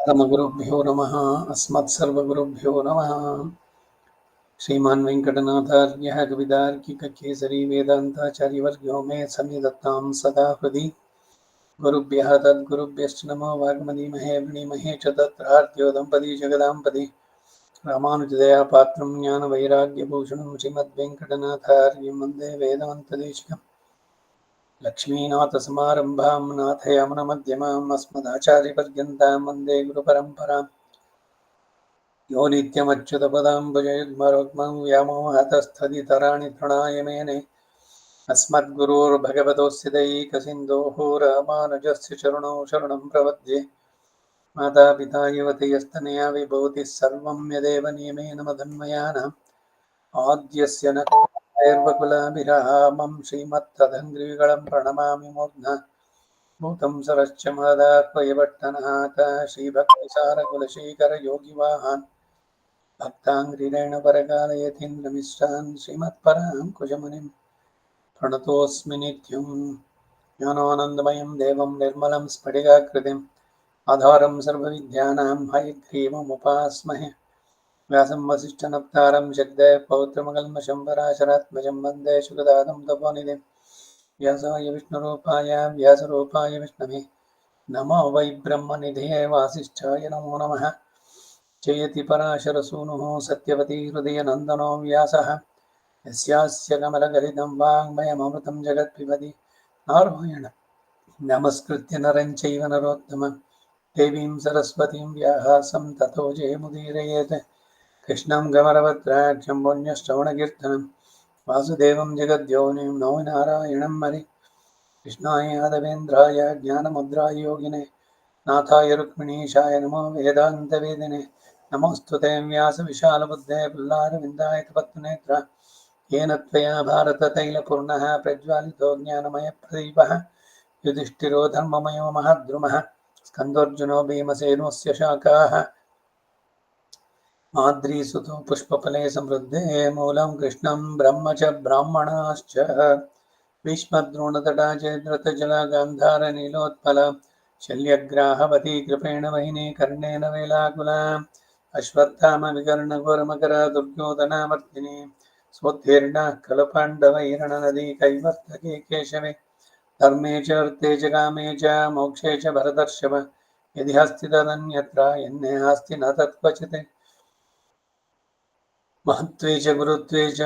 परमगुरुभ्यो नमः। अस्मत्सर्वगुरुभ्यो नमः। श्रीमान् वेङ्कटनाथार्यः कवितार्किककेसरी वेदान्ताचार्यवर्यो मे सन्निधत्तां सदा हृदि। गुरुभ्यः तद्गुरुभ्यश्च नमो वाग्मदीमहे वृणीमहे च तत्रार्त्यो दम्पती जगदाम्पति रामानुजदयापात्रं ज्ञानवैराग्यभूषणं श्रीमद्वेङ्कटनाथार्यं वन्दे वेदान्तदेशिकम्। लक्ष्मीनाथसमारम्भां नाथयामुनमध्यमाम् अस्मदाचार्यपर्यन्तां वन्दे गुरुपरम्पराम्। यो नित्यमच्युतपदाम्बुजयुग्मरुग्मं व्यामोहतस्थदितराणि तृणाय मेने अस्मद्गुरोर्भगवतोऽस्य दैकसिन्धोः रामानुजस्य चरणौ शरणं प्रपद्ये। मातापिता युवतयस्तनया विभूतिः सर्वं यदेव नियमेन मदन्मयानाम् आद्यस्य न कुलाभिरामं श्रीमत्तदङ्घ्रियुगलं प्रणमामि मूर्ध्ना भूतं सरश्च महदाह्वयभट्टनाथ श्रीभक्तिसारकुलशेखरयोगिवाहान् भक्ताङ्घ्रिरेणुपरकालयतीन्द्रमिश्रान् श्रीमत्परां कुजमुनिं प्रणतोऽस्मि नित्यं। ज्ञानानन्दमयं देवं निर्मलं स्फटिकाकृतिम् आधारं सर्वविद्यानां हयग्रीवमुपास्महे। व्यासं वसिष्ठनप्तारं जगदेवपौत्रमकल्मषं पराशरात्मजं वन्दे सुखदातं तपोनिधिं। व्यासाय विष्णुरूपाय व्यासरूपाय विष्णवे नमो वै ब्रह्मनिधये वासिष्ठाय नमो नमः। जयति पराशरसूनुः सत्यवती हृदयनन्दनो व्यासः यस्यास्य कमलगलितं वाङ्मयममृतं जगत्पिबति नारायण नमस्कृत्य नरं चैव नरोत्तमं देवीं सरस्वतीं व्यासं ततो जयमुदीरयेत्। कृष्णं गमरवत्राक्षं पुण्यश्रवणकीर्तनं वासुदेवं जगद्योनिं नमो नारायणं हरि। कृष्णाय यादवेन्द्राय ज्ञानमुद्राय योगिने नाथाय रुक्मिणीशाय नमो वेदान्तवेदिने नमोऽस्तु ते व्यासविशालबुद्धे पुल्लारविन्दाय तपत्नेत्र येन त्वया भारततैलपूर्णः प्रज्वालितो ज्ञानमयप्रदीपः युधिष्ठिरो धर्ममयो महद्रुमः स्कन्दोऽर्जुनो भीमसेनोऽस्य शाखाः माद्रीसुतो पुष्पफले समृद्धे मूलं कृष्णं ब्रह्म च ब्राह्मणाश्च भीष्मद्रोणतटा चेद्रतजला गान्धारनीलोत्पला शल्यग्राहवती कृपेण वहिनी कर्णेन वेलाकुला अश्वत्थामविकर्णघोरमकरा दुर्योधनावर्तिनी स्वोत्तीर्णाः खलु पाण्डवैरणनदी कैवर्तके केशवे धर्मे च अर्थे च कामे च मोक्षे च भरतर्षभ यदि हस्ति तदन्यत्र यन्ने हस्ति न तत्क्वचित् महत्त्वे च गुरुत्वे च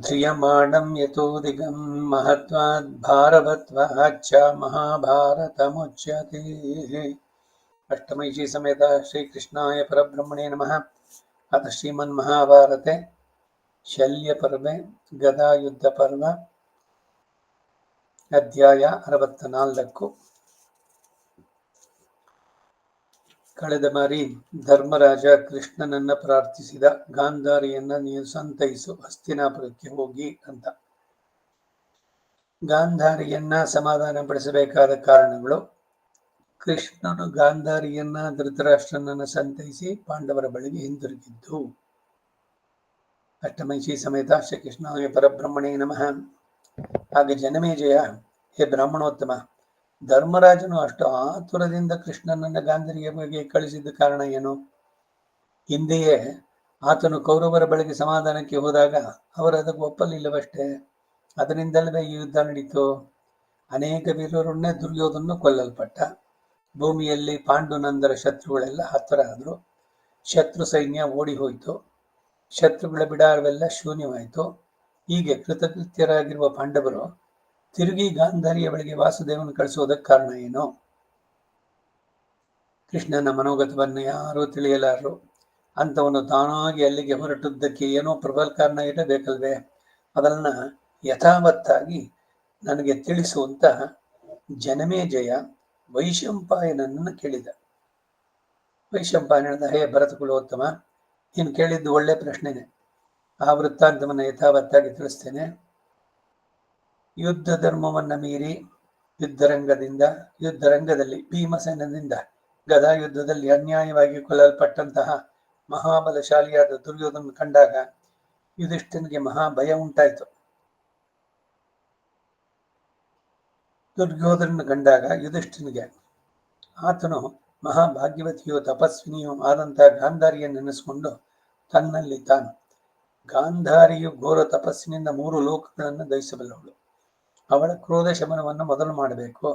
ध्रियमाणं यतोऽधिकं महत्त्वात् भारवत्वाच्च महाभारतमुच्यते। अष्टमैषी समेत श्रीकृष्णाय परब्रह्मणे नमः। अथ श्रीमन्महाभारते शल्यपर्वे गदायुद्धपर्व अध्याय 64। ಕಳೆದ ಬಾರಿ ಧರ್ಮರಾಜ ಕೃಷ್ಣನನ್ನ ಪ್ರಾರ್ಥಿಸಿದ ಗಾಂಧಾರಿಯನ್ನ ನೀನು ಸಂತೈಸು, ಹಸ್ತಿನಾಪುರಕ್ಕೆ ಹೋಗಿ ಅಂತ. ಗಾಂಧಾರಿಯನ್ನ ಸಮಾಧಾನ ಪಡಿಸಬೇಕಾದ ಕಾರಣಗಳು: ಕೃಷ್ಣನು ಗಾಂಧಾರಿಯನ್ನ ಧೃತರಾಷ್ಟ್ರನನ್ನ ಸಂತೈಸಿ ಪಾಂಡವರ ಬಳಿಗೆ ಹಿಂದಿರುಗಿದ್ದು. ಅಷ್ಟಮೈಷಿ ಸಮೇತ ಶ್ರೀಕೃಷ್ಣಾಯ ಪರಬ್ರಹ್ಮಣೇ ನಮಃ. ಹಾಗೆ ಜನಮೇಜಯ, ಹೇ ಬ್ರಾಹ್ಮಣೋತ್ತಮ, ಧರ್ಮರಾಜನು ಅಷ್ಟು ಆತುರದಿಂದ ಕೃಷ್ಣನನ್ನ ಗಾಂಧಾರಿಯ ಬಳಿಗೆ ಕಳಿಸಿದ್ದ ಕಾರಣ ಏನು? ಹಿಂದೆಯೇ ಆತನು ಕೌರವರ ಬಳಿಗೆ ಸಮಾಧಾನಕ್ಕೆ ಹೋದಾಗ ಅವರು ಅದಕ್ಕೆ ಒಪ್ಪಲಿಲ್ಲವಷ್ಟೇ. ಅದರಿಂದಲೇ ಈ ಯುದ್ಧ ನಡೀತು. ಅನೇಕ ವೀರರನ್ನೇ ದುರ್ಯೋಧನ ಕೊಲ್ಲಲ್ಪಟ್ಟ. ಭೂಮಿಯಲ್ಲಿ ಪಾಂಡುನಂದರ ಶತ್ರುಗಳೆಲ್ಲ ಹತ್ತಿರ ಆದರು. ಶತ್ರು ಸೈನ್ಯ ಓಡಿ ಹೋಯಿತು. ಶತ್ರುಗಳ ಬಿಡಾರವೆಲ್ಲ ಶೂನ್ಯವಾಯಿತು. ಹೀಗೆ ಕೃತಕೃತ್ಯರಾಗಿರುವ ಪಾಂಡವರು ತಿರುಗಿ ಗಾಂಧಾರಿಯ ಬಳಿಗೆ ವಾಸುದೇವನ ಕಳಿಸೋದಕ್ಕೆ ಕಾರಣ ಏನು? ಕೃಷ್ಣನ ಮನೋಗತವನ್ನು ಯಾರೂ ತಿಳಿಯಲಾರರು. ಅಂಥವನು ತಾನಾಗಿ ಅಲ್ಲಿಗೆ ಹೊರಟುದಕ್ಕೆ ಏನೋ ಪ್ರಬಲ ಕಾರಣ ಇರಬೇಕಲ್ವೇ? ಅದನ್ನು ಯಥಾವತ್ತಾಗಿ ನನಗೆ ತಿಳಿಸುವಂತ ಜನಮೇಜಯ ವೈಶಂಪಾಯನನ್ನು ಕೇಳಿದ. ವೈಶಂಪಾಯನ, ಹೇ ಭರತಕುಲೋತ್ತಮ, ನೀನು ಕೇಳಿದ್ದು ಒಳ್ಳೆ ಪ್ರಶ್ನೆನೆ. ಆ ವೃತ್ತಾಂತವನ್ನು ಯಥಾವತ್ತಾಗಿ ತಿಳಿಸ್ತೇನೆ. ಯುದ್ಧ ಧರ್ಮವನ್ನ ಮೀರಿ ಯುದ್ಧರಂಗದಲ್ಲಿ ಭೀಮಸೇನದಿಂದ ಗದಾ ಯುದ್ಧದಲ್ಲಿ ಅನ್ಯಾಯವಾಗಿ ಕೊಲ್ಲಲ್ಪಟ್ಟಂತಹ ಮಹಾಬಲಶಾಲಿಯಾದ ದುರ್ಯೋಧನ ಕಂಡಾಗ ಯುಧಿಷ್ಠನಿಗೆ ಮಹಾಭಯ ಉಂಟಾಯಿತು. ದುರ್ಯೋಧನ ಕಂಡಾಗ ಯುಧಿಷ್ಠನಿಗೆ ಆತನು ಮಹಾಭಾಗ್ಯವತಿಯೋ ತಪಸ್ವಿನಿಯೋ ಆದಂತಹ ಗಾಂಧಾರಿಯನ್ನು ನೆನೆಸ್ಕೊಂಡು ತನ್ನಲ್ಲಿ ತಾನು, ಗಾಂಧಾರಿಯು ಘೋರ ತಪಸ್ಸಿನಿಂದ 3 ಲೋಕಗಳನ್ನು ದಹಿಸಬಲ್ಲವಳು. ಅವಳ ಕ್ರೋಧ ಶಮನವನ್ನು ಮೊದಲು ಮಾಡಬೇಕು.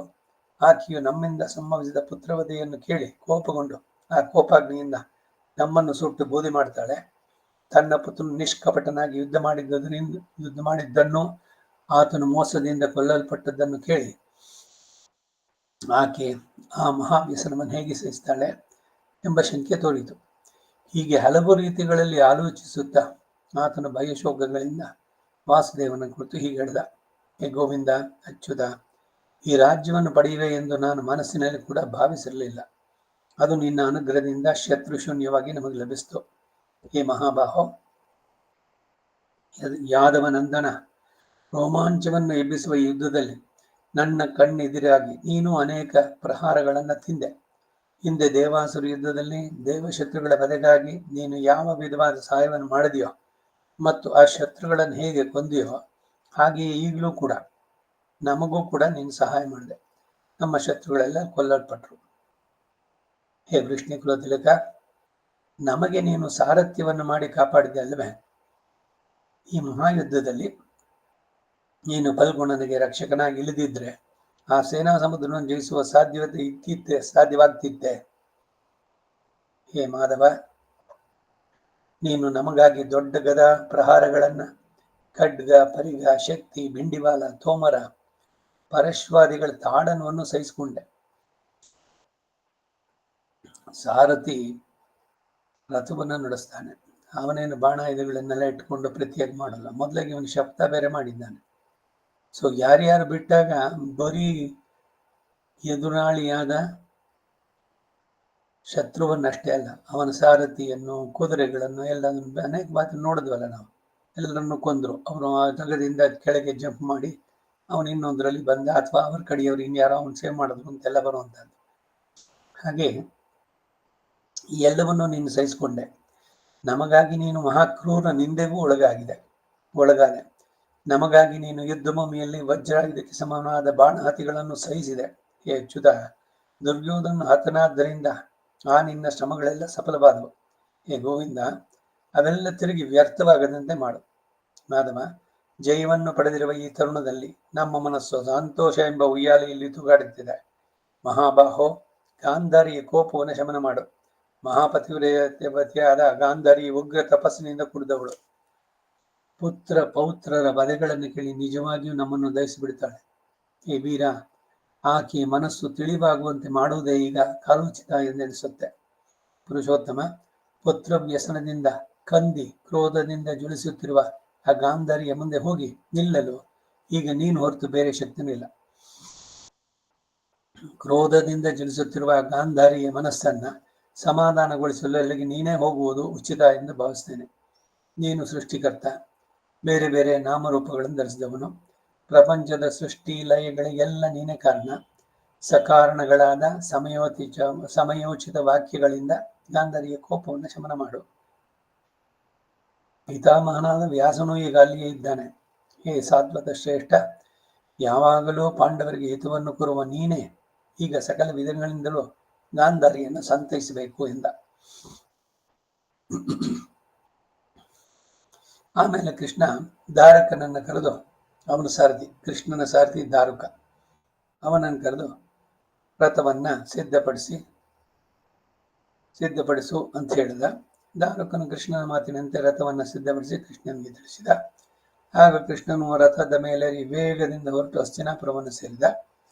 ಆಕೆಯು ನಮ್ಮಿಂದ ಸಂಭವಿಸಿದ ಪುತ್ರವಧೆಯನ್ನು ಕೇಳಿ ಕೋಪಗೊಂಡು ಆ ಕೋಪಾಗ್ನಿಯಿಂದ ನಮ್ಮನ್ನು ಸುಟ್ಟು ಬೂದಿ ಮಾಡ್ತಾಳೆ. ತನ್ನ ಪುತ್ರನು ನಿಷ್ಕಪಟನಾಗಿ ಯುದ್ಧ ಮಾಡಿದ್ದನ್ನು ಆತನು ಮೋಸದಿಂದ ಕೊಲ್ಲಲ್ಪಟ್ಟದ್ದನ್ನು ಕೇಳಿ ಆಕೆ ಆ ಮಹಾವ್ಯಸನವನ್ನು ಹೇಗೆ ಸಹಿಸ್ತಾಳೆ ಎಂಬ ಶಂಕೆ ತೋರಿತು. ಹೀಗೆ ಹಲವು ರೀತಿಗಳಲ್ಲಿ ಆಲೋಚಿಸುತ್ತಾ ಆತನ ಭಯಶೋಕಗಳಿಂದ ವಾಸುದೇವನ ಕುರಿತು ಹೀಗೆ ಹೇಳಿದ: ಹೇ ಗೋವಿಂದ, ಅಚ್ಯುತ, ಈ ರಾಜ್ಯವನ್ನು ಪಡೆಯುವೆ ಎಂದು ನಾನು ಮನಸ್ಸಿನಲ್ಲಿ ಕೂಡ ಭಾವಿಸಿರಲಿಲ್ಲ. ಅದು ನಿನ್ನ ಅನುಗ್ರಹದಿಂದ ಶತ್ರುಶೂನ್ಯವಾಗಿ ನಮಗೆ ಲಭಿಸಿತು. ಹೇ ಮಹಾಬಾಹೋ, ಯಾದವನಂದನ ರೋಮಾಂಚವನ್ನು ಎಬ್ಬಿಸುವ ಯುದ್ಧದಲ್ಲಿ ನನ್ನ ಕಣ್ಣೆದಿರಾಗಿ ನೀನು ಅನೇಕ ಪ್ರಹಾರಗಳನ್ನು ತಿಂದೆ. ಹಿಂದೆ ದೇವಾಸುರ ಯುದ್ಧದಲ್ಲಿ ದೇವಶತ್ರುಗಳ ವಧೆಗಾಗಿ ನೀನು ಯಾವ ವಿಧವಾದ ಸಹಾಯವನ್ನು ಮಾಡಿದೆಯೋ ಮತ್ತು ಆ ಶತ್ರುಗಳನ್ನು ಹೇಗೆ ಕೊಂದಿಯೋ ಹಾಗೆಯೇ ಈಗಲೂ ಕೂಡ ನಮಗೂ ಕೂಡ ನೀನು ಸಹಾಯ ಮಾಡಿದೆ. ನಮ್ಮ ಶತ್ರುಗಳೆಲ್ಲ ಕೊಲ್ಲಲ್ಪಟ್ರು. ಹೇ ವೃಷ್ಣಿಕುಲ ತಿಲಕ, ನಮಗೆ ನೀನು ಸಾರಥ್ಯವನ್ನು ಮಾಡಿ ಕಾಪಾಡಿದೆ ಅಲ್ಲವೇ? ಈ ಮಹಾಯುದ್ಧದಲ್ಲಿ ನೀನು ಫಲ್ಗುಣನಿಗೆ ರಕ್ಷಕನಾಗಿ ಇಳಿದಿದ್ರೆ ಆ ಸೇನಾ ಸಮುದ್ರವನ್ನು ಜಯಿಸುವ ಸಾಧ್ಯವಾಗ್ತಿತ್ತೆ. ಹೇ ಮಾಧವ, ನೀನು ನಮಗಾಗಿ ದೊಡ್ಡ ಗದಾ ಪ್ರಹಾರಗಳನ್ನ, ಖಡ್ಗ, ಪರಿಗ, ಶಕ್ತಿ, ಬಿಂಡಿವಾಲ, ತೋಮರ, ಪರಶ್ವಾದಿಗಳ ತಾಡನವನ್ನು ಸಹಿಸಿಕೊಂಡೆ. ಸಾರಥಿ ರಥವನ್ನು ನಡೆಸ್ತಾನೆ. ಅವನೇನು ಬಾಣಾಯುಧಗಳನ್ನೆಲ್ಲ ಇಟ್ಕೊಂಡು ಪ್ರತಿಯಾಗಿ ಮಾಡಲ್ಲ. ಮೊದಲಾಗಿ ಅವನು ಶಬ್ದ ಬೇರೆ ಮಾಡಿದ್ದಾನೆ. ಸೊ ಯಾರ್ಯಾರು ಬಿಟ್ಟಾಗ ಬರೀ ಎದುರಾಳಿಯಾದ ಶತ್ರುವನ್ನಷ್ಟೇ ಅಲ್ಲ, ಅವನ ಸಾರಥಿಯನ್ನು, ಕುದುರೆಗಳನ್ನು ಎಲ್ಲ ಅನೇಕ ಮಾತು ನೋಡಿದ್ವಲ್ಲ ನಾವು. ಎಲ್ಲರನ್ನು ಕೊಂದ್ರು. ಅವನು ಆ ಜಾಗದಿಂದ ಕೆಳಗೆ ಜಂಪ್ ಮಾಡಿ ಅವನು ಇನ್ನೊಂದರಲ್ಲಿ ಬಂದ, ಅಥವಾ ಅವ್ರ ಕಡೆಯವರು ಇನ್ಯಾರೋ ಅವನು ಸೇವ್ ಮಾಡಿದ್ರು ಅಂತೆಲ್ಲ ಬರುವಂಥದ್ದು. ಹಾಗೆ ಎಲ್ಲವನ್ನೂ ನೀನು ಸಹಿಸಿಕೊಂಡೆ. ನಮಗಾಗಿ ನೀನು ಮಹಾಕ್ರೂರ ನಿಂದೆಗೂ ಒಳಗಾದೆ. ನಮಗಾಗಿ ನೀನು ಯುದ್ಧ ಭೂಮಿಯಲ್ಲಿ ವಜ್ರಾಯುಧಕ್ಕೆ ಸಮಾನವಾದ ಬಾಣಹಾತಿಗಳನ್ನು ಸಹಿಸಿದೆ. ಹೇ ಅಚ್ಯುತ, ದುರ್ಯೋಧನ ಹತನಾದ್ದರಿಂದ ಆ ನಿನ್ನ ಶ್ರಮಗಳೆಲ್ಲ ಸಫಲವಾದವು. ಹೇ ಗೋವಿಂದ, ಅವೆಲ್ಲ ತಿರುಗಿ ವ್ಯರ್ಥವಾಗದಂತೆ ಮಾಡು. ಮಾಧವ, ಜಯವನ್ನು ಪಡೆದಿರುವ ಈ ತರುಣದಲ್ಲಿ ನಮ್ಮ ಮನಸ್ಸು ಸಂತೋಷ ಎಂಬ ಉಯ್ಯಾಲೆಯಲ್ಲಿ ತೂಗಾಡುತ್ತಿದೆ. ಮಹಾಬಾಹೋ, ಗಾಂಧಾರಿಯ ಕೋಪವನ್ನು ಶಮನ ಮಾಡು. ಮಹಾಪತಿವ್ರತೆಯಾದ ಗಾಂಧಾರಿ ಉಗ್ರ ತಪಸ್ಸಿನಿಂದ ಕುಡಿದವಳು. ಪುತ್ರ ಪೌತ್ರರ ವಧೆಗಳನ್ನು ಕೇಳಿ ನಿಜವಾಗಿಯೂ ನಮ್ಮನ್ನು ದಹಿಸಿಬಿಡ್ತಾಳೆ. ಹೇ ವೀರ, ಆಕೆಯ ಮನಸ್ಸು ತಿಳಿವಾಗುವಂತೆ ಮಾಡುವುದೇ ಈಗ ಕಾಲೋಚಿತ ಎಂದೆನಿಸುತ್ತೆ. ಪುರುಷೋತ್ತಮ, ಪುತ್ರ ವ್ಯಸನದಿಂದ ಕಂದಿ ಕ್ರೋಧದಿಂದ ಜ್ವಲಿಸುತ್ತಿರುವ ಆ ಗಾಂಧಾರಿಯ ಮುಂದೆ ಹೋಗಿ ನಿಲ್ಲಲು ಈಗ ನೀನು ಹೊರತು ಬೇರೆ ಶಕ್ತಿನೂ ಇಲ್ಲ. ಕ್ರೋಧದಿಂದ ಜ್ವಲಿಸುತ್ತಿರುವ ಆ ಗಾಂಧಾರಿಯ ಮನಸ್ಸನ್ನ ಸಮಾಧಾನಗೊಳಿಸಲು ಅಲ್ಲಿಗೆ ನೀನೇ ಹೋಗುವುದು ಉಚಿತ ಎಂದು ಭಾವಿಸ್ತೇನೆ. ನೀನು ಸೃಷ್ಟಿಕರ್ತ, ಬೇರೆ ಬೇರೆ ನಾಮರೂಪಗಳನ್ನು ಧರಿಸಿದವನು. ಪ್ರಪಂಚದ ಸೃಷ್ಟಿ ಲಯಗಳಿಗೆಲ್ಲ ನೀನೇ ಕಾರಣ. ಸಕಾರಣಗಳಾದ ಸಮಯೋಚಿತ ವಾಕ್ಯಗಳಿಂದ ಗಾಂಧಾರಿಯ ಕೋಪವನ್ನು ಶಮನ ಮಾಡು. ಪಿತಾಮಹನಾದ ವ್ಯಾಸನೂ ಈಗ ಅಲ್ಲಿಯೇ ಇದ್ದಾನೆ. ಹೇ ಸಾತ್ವತ ಶ್ರೇಷ್ಠ, ಯಾವಾಗಲೂ ಪಾಂಡವರಿಗೆ ಹಿತವನ್ನು ಕೋರುವ ನೀನೇ ಈಗ ಸಕಲ ವಿಧಗಳಿಂದಲೂ ಗಾಂಧಾರಿಯನ್ನು ಸಂತೈಸಬೇಕು ಎಂದ. ಆಮೇಲೆ ಕೃಷ್ಣ ದಾರಕನನ್ನ ಕರೆದು, ಅವನ ಸಾರಥಿ, ಕೃಷ್ಣನ ಸಾರಥಿ ದಾರುಕ, ಅವನನ್ನು ಕರೆದು ರಥವನ್ನ ಸಿದ್ಧಪಡಿಸು ಅಂತ ಹೇಳಿದ. ದಾರುಕನು ಕೃಷ್ಣನ ಮಾತಿನಂತೆ ರಥವನ್ನ ಸಿದ್ಧಪಡಿಸಿ ಕೃಷ್ಣನಿಗೆ ತಿಳಿಸಿದ. ಆಗ ಕೃಷ್ಣನು ರಥದ ಮೇಲೆ ವೇಗದಿಂದ ಹೊರಟು ಹಸ್ತಿನಾಪುರವನ್ನು ಸೇರಿದ.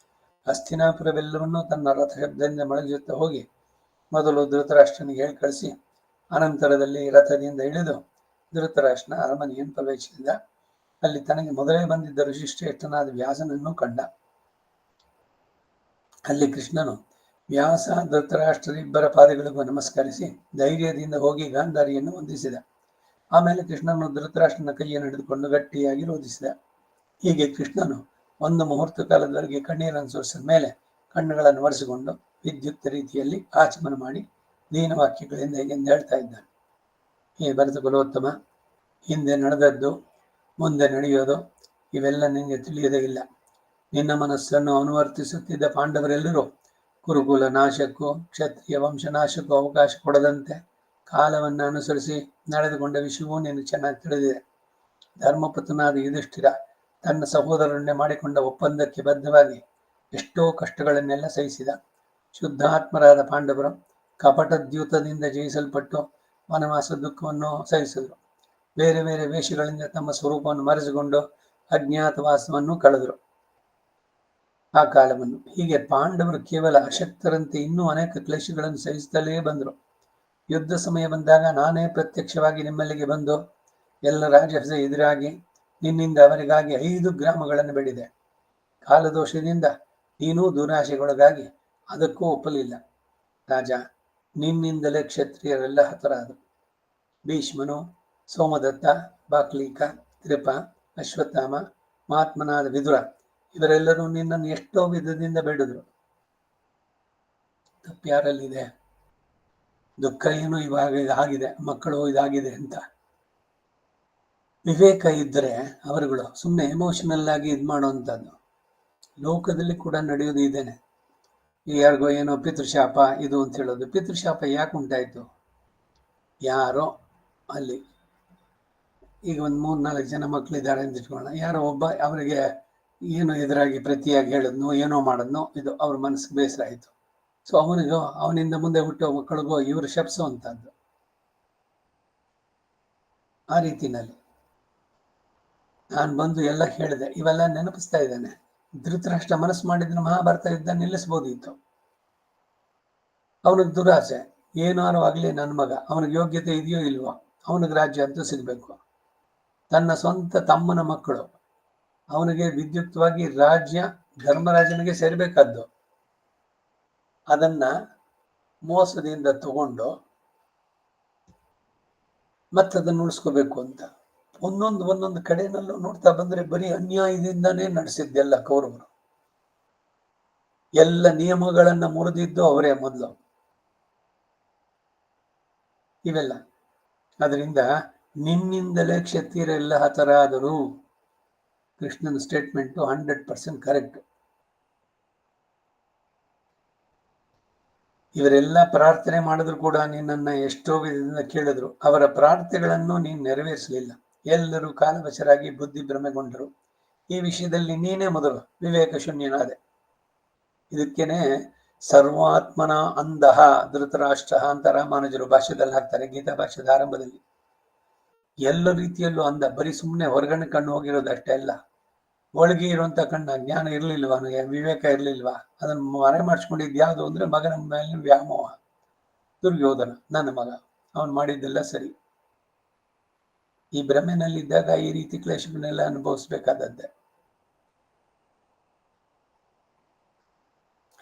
ಹಸ್ತಿನಾಪುರವೆಲ್ಲವನ್ನೂ ತನ್ನ ರಥ ಶಬ್ದದಿಂದ ಮೊಳಗಿಸುತ್ತಾ ಹೋಗಿ ಮೊದಲು ಧೃತರಾಷ್ಟ್ರನಿಗೆ ಹೇಳಿ ಕಳಿಸಿ, ಅನಂತರದಲ್ಲಿ ರಥದಿಂದ ಇಳಿದು ಧೃತರಾಷ್ಟ್ರನ ಅರಮನೆಯನ್ನು ಪ್ರವೇಶಿಸಿದ. ಅಲ್ಲಿ ತನಗೆ ಮೊದಲೇ ಬಂದಿದ್ದ ಋಷಿಶ್ರೇಷ್ಠನಾದ ವ್ಯಾಸನನ್ನು ಕಂಡ. ಅಲ್ಲಿ ಕೃಷ್ಣನು ವ್ಯಾಸ ಧೃತರಾಷ್ಟ್ರರಿಬ್ಬರ ಪಾದಗಳಿಗೂ ನಮಸ್ಕರಿಸಿ ಧೈರ್ಯದಿಂದ ಹೋಗಿ ಗಾಂಧಾರಿಯನ್ನು ವಂದಿಸಿದ. ಆಮೇಲೆ ಕೃಷ್ಣನು ಧೃತರಾಷ್ಟ್ರನ ಕೈಯನ್ನು ಹಿಡಿದುಕೊಂಡು ಗಟ್ಟಿಯಾಗಿ ರೋಧಿಸಿದ. ಹೀಗೆ ಕೃಷ್ಣನು ಒಂದು ಮುಹೂರ್ತ ಕಾಲದವರೆಗೆ ಕಣ್ಣೀರನ್ನು ಸುರಿಸಿದ ಮೇಲೆ ಕಣ್ಣುಗಳನ್ನು ಒರೆಸಿಕೊಂಡು ವಿದ್ಯುತ್ ರೀತಿಯಲ್ಲಿ ಆಚಮನ ಮಾಡಿ ದೀನವಾಕ್ಯಗಳಿಂದ ಹೀಗೆಂದು ಹೇಳ್ತಾ ಇದ್ದಾನೆ. ಹೇ ಭರತ ಕುಲೋತ್ತಮ, ಹಿಂದೆ ನಡೆದದ್ದು ಮುಂದೆ ನಡೆಯೋದು ಇವೆಲ್ಲ ನಿನಗೆ ತಿಳಿಯದೇ ಇಲ್ಲ. ನಿನ್ನ ಮನಸ್ಸನ್ನು ಅನುವರ್ತಿಸುತ್ತಿದ್ದ ಪಾಂಡವರೆಲ್ಲರೂ ಕುರುಕುಲ ನಾಶಕ್ಕೂ ಕ್ಷತ್ರಿಯ ವಂಶನಾಶಕ್ಕೂ ಅವಕಾಶ ಕೊಡದಂತೆ ಕಾಲವನ್ನು ಅನುಸರಿಸಿ ನಡೆದುಕೊಂಡ ವಿಷಯವೂ ನಿನಗೆ ಚೆನ್ನಾಗಿ ತಿಳಿದಿದೆ. ಧರ್ಮಪುತ್ರನಾದ ಯುಧಿಷ್ಠಿರ ತನ್ನ ಸಹೋದರನ್ನೇ ಮಾಡಿಕೊಂಡ ಒಪ್ಪಂದಕ್ಕೆ ಬದ್ಧವಾಗಿ ಎಷ್ಟೋ ಕಷ್ಟಗಳನ್ನೆಲ್ಲ ಸಹಿಸಿದ. ಶುದ್ಧಾತ್ಮರಾದ ಪಾಂಡವರು ಕಪಟದ್ಯೂತದಿಂದ ಜಯಿಸಲ್ಪಟ್ಟು ವನವಾಸ ದುಃಖವನ್ನು ಸಹಿಸಿದರು. ಬೇರೆ ಬೇರೆ ವೇಷಗಳಿಂದ ತಮ್ಮ ಸ್ವರೂಪವನ್ನು ಮರೆಸಿಕೊಂಡು ಅಜ್ಞಾತವಾಸವನ್ನು ಕಳೆದರು ಆ ಕಾಲವನ್ನು. ಹೀಗೆ ಪಾಂಡವರು ಕೇವಲ ಅಶಕ್ತರಂತೆ ಇನ್ನೂ ಅನೇಕ ಕ್ಲೇಶಗಳನ್ನು ಸಹಿಸುತ್ತಲೇ ಬಂದರು. ಯುದ್ಧ ಸಮಯ ಬಂದಾಗ ನಾನೇ ಪ್ರತ್ಯಕ್ಷವಾಗಿ ನಿಮ್ಮಲ್ಲಿಗೆ ಬಂದು ಎಲ್ಲ ರಾಜಸ ಎದುರಾಗಿ ನಿನ್ನಿಂದ ಅವರಿಗಾಗಿ 5 ಗ್ರಾಮಗಳನ್ನು ಬೆಳೆದೆ. ಕಾಲದೋಷದಿಂದ ನೀನೂ ದುರಾಶೆಗೊಳಗಾಗಿ ಅದಕ್ಕೂ ಒಪ್ಪಲಿಲ್ಲ. ರಾಜ, ನಿನ್ನಿಂದಲೇ ಕ್ಷತ್ರಿಯರೆಲ್ಲ ಹತರಾದರು. ಭೀಷ್ಮನು, ಸೋಮದತ್ತ, ಬಾಕ್ಲೀಕ, ತ್ರಿಪ, ಅಶ್ವತ್ಥಾಮ, ಮಹಾತ್ಮನಾದ ವಿದುರ ಇವರೆಲ್ಲರೂ ನಿನ್ನನ್ನು ಎಷ್ಟೋ ವಿಧದಿಂದ ಬೇಡಿದ್ರು. ತಪ್ಪ್ಯಾರಲ್ಲಿದೆ? ದುಃಖ ಏನು ಇವಾಗ ಆಗಿದೆ, ಮಕ್ಕಳು ಇದಾಗಿದೆ ಅಂತ. ವಿವೇಕ ಇದ್ದರೆ ಅವರುಗಳು ಸುಮ್ಮನೆ ಎಮೋಷನಲ್ ಆಗಿ ಇದು ಮಾಡುವಂಥದ್ದು. ಲೋಕದಲ್ಲಿ ಕೂಡ ನಡೆಯೋದು ಇದೇನೆ. ಯಾರಿಗೋ ಏನೋ ಪಿತೃಶಾಪ ಇದು ಅಂತ ಹೇಳೋದು. ಪಿತೃಶಾಪ ಯಾಕೆ ಉಂಟಾಯಿತು? ಯಾರೋ ಅಲ್ಲಿ ಈಗ ಒಂದು 3-4 ಜನ ಮಕ್ಕಳಿದ್ದಾರೆ ಅಂತ ಇಟ್ಕೊಳ್ಳೋಣ. ಯಾರೋ ಒಬ್ಬ ಅವರಿಗೆ ಏನೋ ಎದುರಾಗಿ ಪ್ರತಿಯಾಗಿ ಹೇಳಿದ್ನೋ ಏನೋ ಮಾಡಿದ್ನೋ, ಇದು ಅವ್ರ ಮನಸ್ಸಿಗೆ ಬೇಸರ ಆಯಿತು. ಸೊ ಅವನಿಂದ ಮುಂದೆ ಹುಟ್ಟೋ ಮಕ್ಕಳಿಗೋ ಇವರು ಶಪಿಸುವಂಥದ್ದು. ಆ ರೀತಿನಲ್ಲಿ ನಾನು ಬಂದು ಎಲ್ಲ ಹೇಳಿದೆ, ಇವೆಲ್ಲ ನೆನಪಿಸ್ತಾ ಇದ್ದಾನೆ. ಧೃತರಾಷ್ಟ್ರ ಮನಸ್ಸು ಮಾಡಿದ್ರೆ ಮಹಾಭಾರತ ಯುದ್ಧ ನಿಲ್ಲಿಸ್ಬೋದಿತ್ತು. ಅವನಿಗೆ ದುರಾಸೆ, ಏನಾರು ಆಗಲಿ ನನ್ನ ಮಗ, ಅವನಿಗೆ ಯೋಗ್ಯತೆ ಇದೆಯೋ ಇಲ್ವೋ, ಅವನಿಗೆ ರಾಜ್ಯ ಅಂತೂ ಸಿಗಬೇಕು. ತನ್ನ ಸ್ವಂತ ತಮ್ಮನ ಮಕ್ಕಳು, ಅವನಿಗೆ ವಿದ್ಯುಕ್ತವಾಗಿ ರಾಜ್ಯ ಧರ್ಮರಾಜನಿಗೆ ಸೇರಬೇಕಾದ್ದು, ಅದನ್ನ ಮೋಸದಿಂದ ತಗೊಂಡು ಮತ್ತದನ್ನು ಉಳಿಸ್ಕೋಬೇಕು ಅಂತ ಒಂದೊಂದು ಕಡೆನಲ್ಲೂ ನೋಡ್ತಾ ಬಂದ್ರೆ ಬರೀ ಅನ್ಯಾಯದಿಂದಾನೇ ನಡೆಸಿದ್ದೆಲ್ಲ ಕೌರವರು. ಎಲ್ಲ ನಿಯಮಗಳನ್ನ ಮುರಿದಿದ್ದು ಅವರೇ ಮೊದಲು. ಇವೆಲ್ಲ ಅದರಿಂದ ನಿನ್ನಿಂದಲೇ ಕ್ಷತ್ರಿಯರೆಲ್ಲ ಹತರಾದರು. ಕೃಷ್ಣನ ಸ್ಟೇಟ್ಮೆಂಟು 100% ಕರೆಕ್ಟ್. ಇವರೆಲ್ಲ ಪ್ರಾರ್ಥನೆ ಮಾಡಿದ್ರು ಕೂಡ ನಿನ್ನನ್ನು ಎಷ್ಟೋ ವಿಧದಿಂದ ಕೇಳಿದ್ರು. ಅವರ ಪ್ರಾರ್ಥನೆಗಳನ್ನು ನೀನು ನೆರವೇರಿಸಲಿಲ್ಲ. ಎಲ್ಲರೂ ಕಾಲವಶರಾಗಿ ಬುದ್ಧಿ ಭ್ರಮೆಗೊಂಡರು. ಈ ವಿಷಯದಲ್ಲಿ ನೀನೇ ಮೊದಲು ವಿವೇಕ ಶೂನ್ಯನಾದೆ. ಇದಕ್ಕೇನೆ ಸರ್ವಾತ್ಮನ ಅಂದಹ ಧೃತರಾಷ್ಟ್ರ ಅಂತ ರಾಮಾನುಜರು ಭಾಷ್ಯದಲ್ಲಿ ಹಾಕ್ತಾರೆ, ಗೀತಾ ಭಾಷ್ಯದ ಆರಂಭದಲ್ಲಿ. ಎಲ್ಲ ರೀತಿಯಲ್ಲೂ ಅಂದ, ಬರೀ ಸುಮ್ಮನೆ ಹೊರಗಡೆ ಕಣ್ಣು ಹೋಗಿರೋದಷ್ಟೇ ಅಲ್ಲ, ಒಳಗೆ ಇರುವಂತ ಕಣ್ಣ ಜ್ಞಾನ ಇರ್ಲಿಲ್ವಾ, ಅವನಿಗೆ ವಿವೇಕ ಇರ್ಲಿಲ್ವಾ? ಅದನ್ನು ಮರೆ ಮಾಡಿಸ್ಕೊಂಡಿದ್ದು ಯಾವುದು ಅಂದ್ರೆ ಮಗನ ಮೇಲೆ ವ್ಯಾಮೋಹ. ದುರ್ಯೋಧನ ನನ್ನ ಮಗ, ಅವನು ಮಾಡಿದ್ದೆಲ್ಲ ಸರಿ. ಈ ಭ್ರಮೆನಲ್ಲಿದ್ದಾಗ ಈ ರೀತಿ ಕ್ಲೇಶಗಳನ್ನೆಲ್ಲ ಅನುಭವಿಸ್ಬೇಕಾದದ್ದೇ.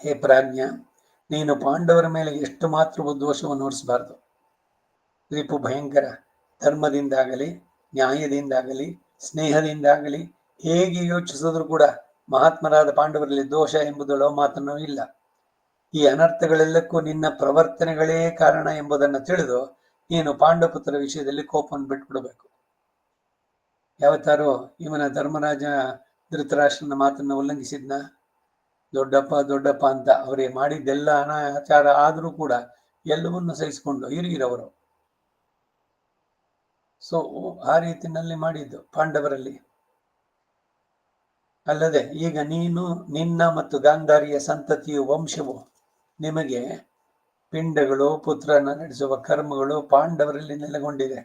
ಹೇ ಪ್ರಾಜ್ಞ, ನೀನು ಪಾಂಡವರ ಮೇಲೆ ಎಷ್ಟು ಮಾತ್ರವೂ ದೋಷವನ್ನು ಹೊರಿಸಬಾರದು. ರಿಪು ಭಯಂಕರ. ಧರ್ಮದಿಂದಾಗಲಿ, ನ್ಯಾಯದಿಂದಾಗಲಿ, ಸ್ನೇಹದಿಂದಾಗಲಿ ಹೇಗೆ ಯೋಚಿಸಿದ್ರು ಕೂಡ ಮಹಾತ್ಮರಾದ ಪಾಂಡವರಲ್ಲಿ ದೋಷ ಎಂಬುದರ ಮಾತನ್ನೂ ಇಲ್ಲ. ಈ ಅನರ್ಥಗಳೆಲ್ಲಕ್ಕೂ ನಿನ್ನ ಪ್ರವರ್ತನೆಗಳೇ ಕಾರಣ ಎಂಬುದನ್ನು ತಿಳಿದು ನೀನು ಪಾಂಡವಪುತ್ರ ವಿಷಯದಲ್ಲಿ ಕೋಪವನ್ನು ಬಿಟ್ಬಿಡಬೇಕು. ಯಾವತ್ತಾರು ಇವನ ಧರ್ಮರಾಜ ಧೃತರಾಷ್ಟ್ರನ ಮಾತನ್ನು ಉಲ್ಲಂಘಿಸಿದ್ನ? ದೊಡ್ಡಪ್ಪ ಅಂತ ಅವರಿಗೆ ಮಾಡಿದ್ದೆಲ್ಲ ಅನಾಚಾರ ಆದರೂ ಕೂಡ ಎಲ್ಲವನ್ನೂ ಸಹಿಸಿಕೊಂಡು ಹಿರಿಯರವರು. ಸೊ ಆ ರೀತಿನಲ್ಲಿ ಮಾಡಿದ್ದು ಪಾಂಡವರಲ್ಲಿ. ಅಲ್ಲದೆ ಈಗ ನೀನು, ನಿನ್ನ ಮತ್ತು ಗಾಂಧಾರಿಯ ಸಂತತಿಯು ವಂಶವು ನಿಮಗೆ ಪಿಂಡಗಳು, ಪುತ್ರನ ನಡೆಸುವ ಕರ್ಮಗಳು ಪಾಂಡವರಲ್ಲಿ ನೆಲೆಗೊಂಡಿದೆ.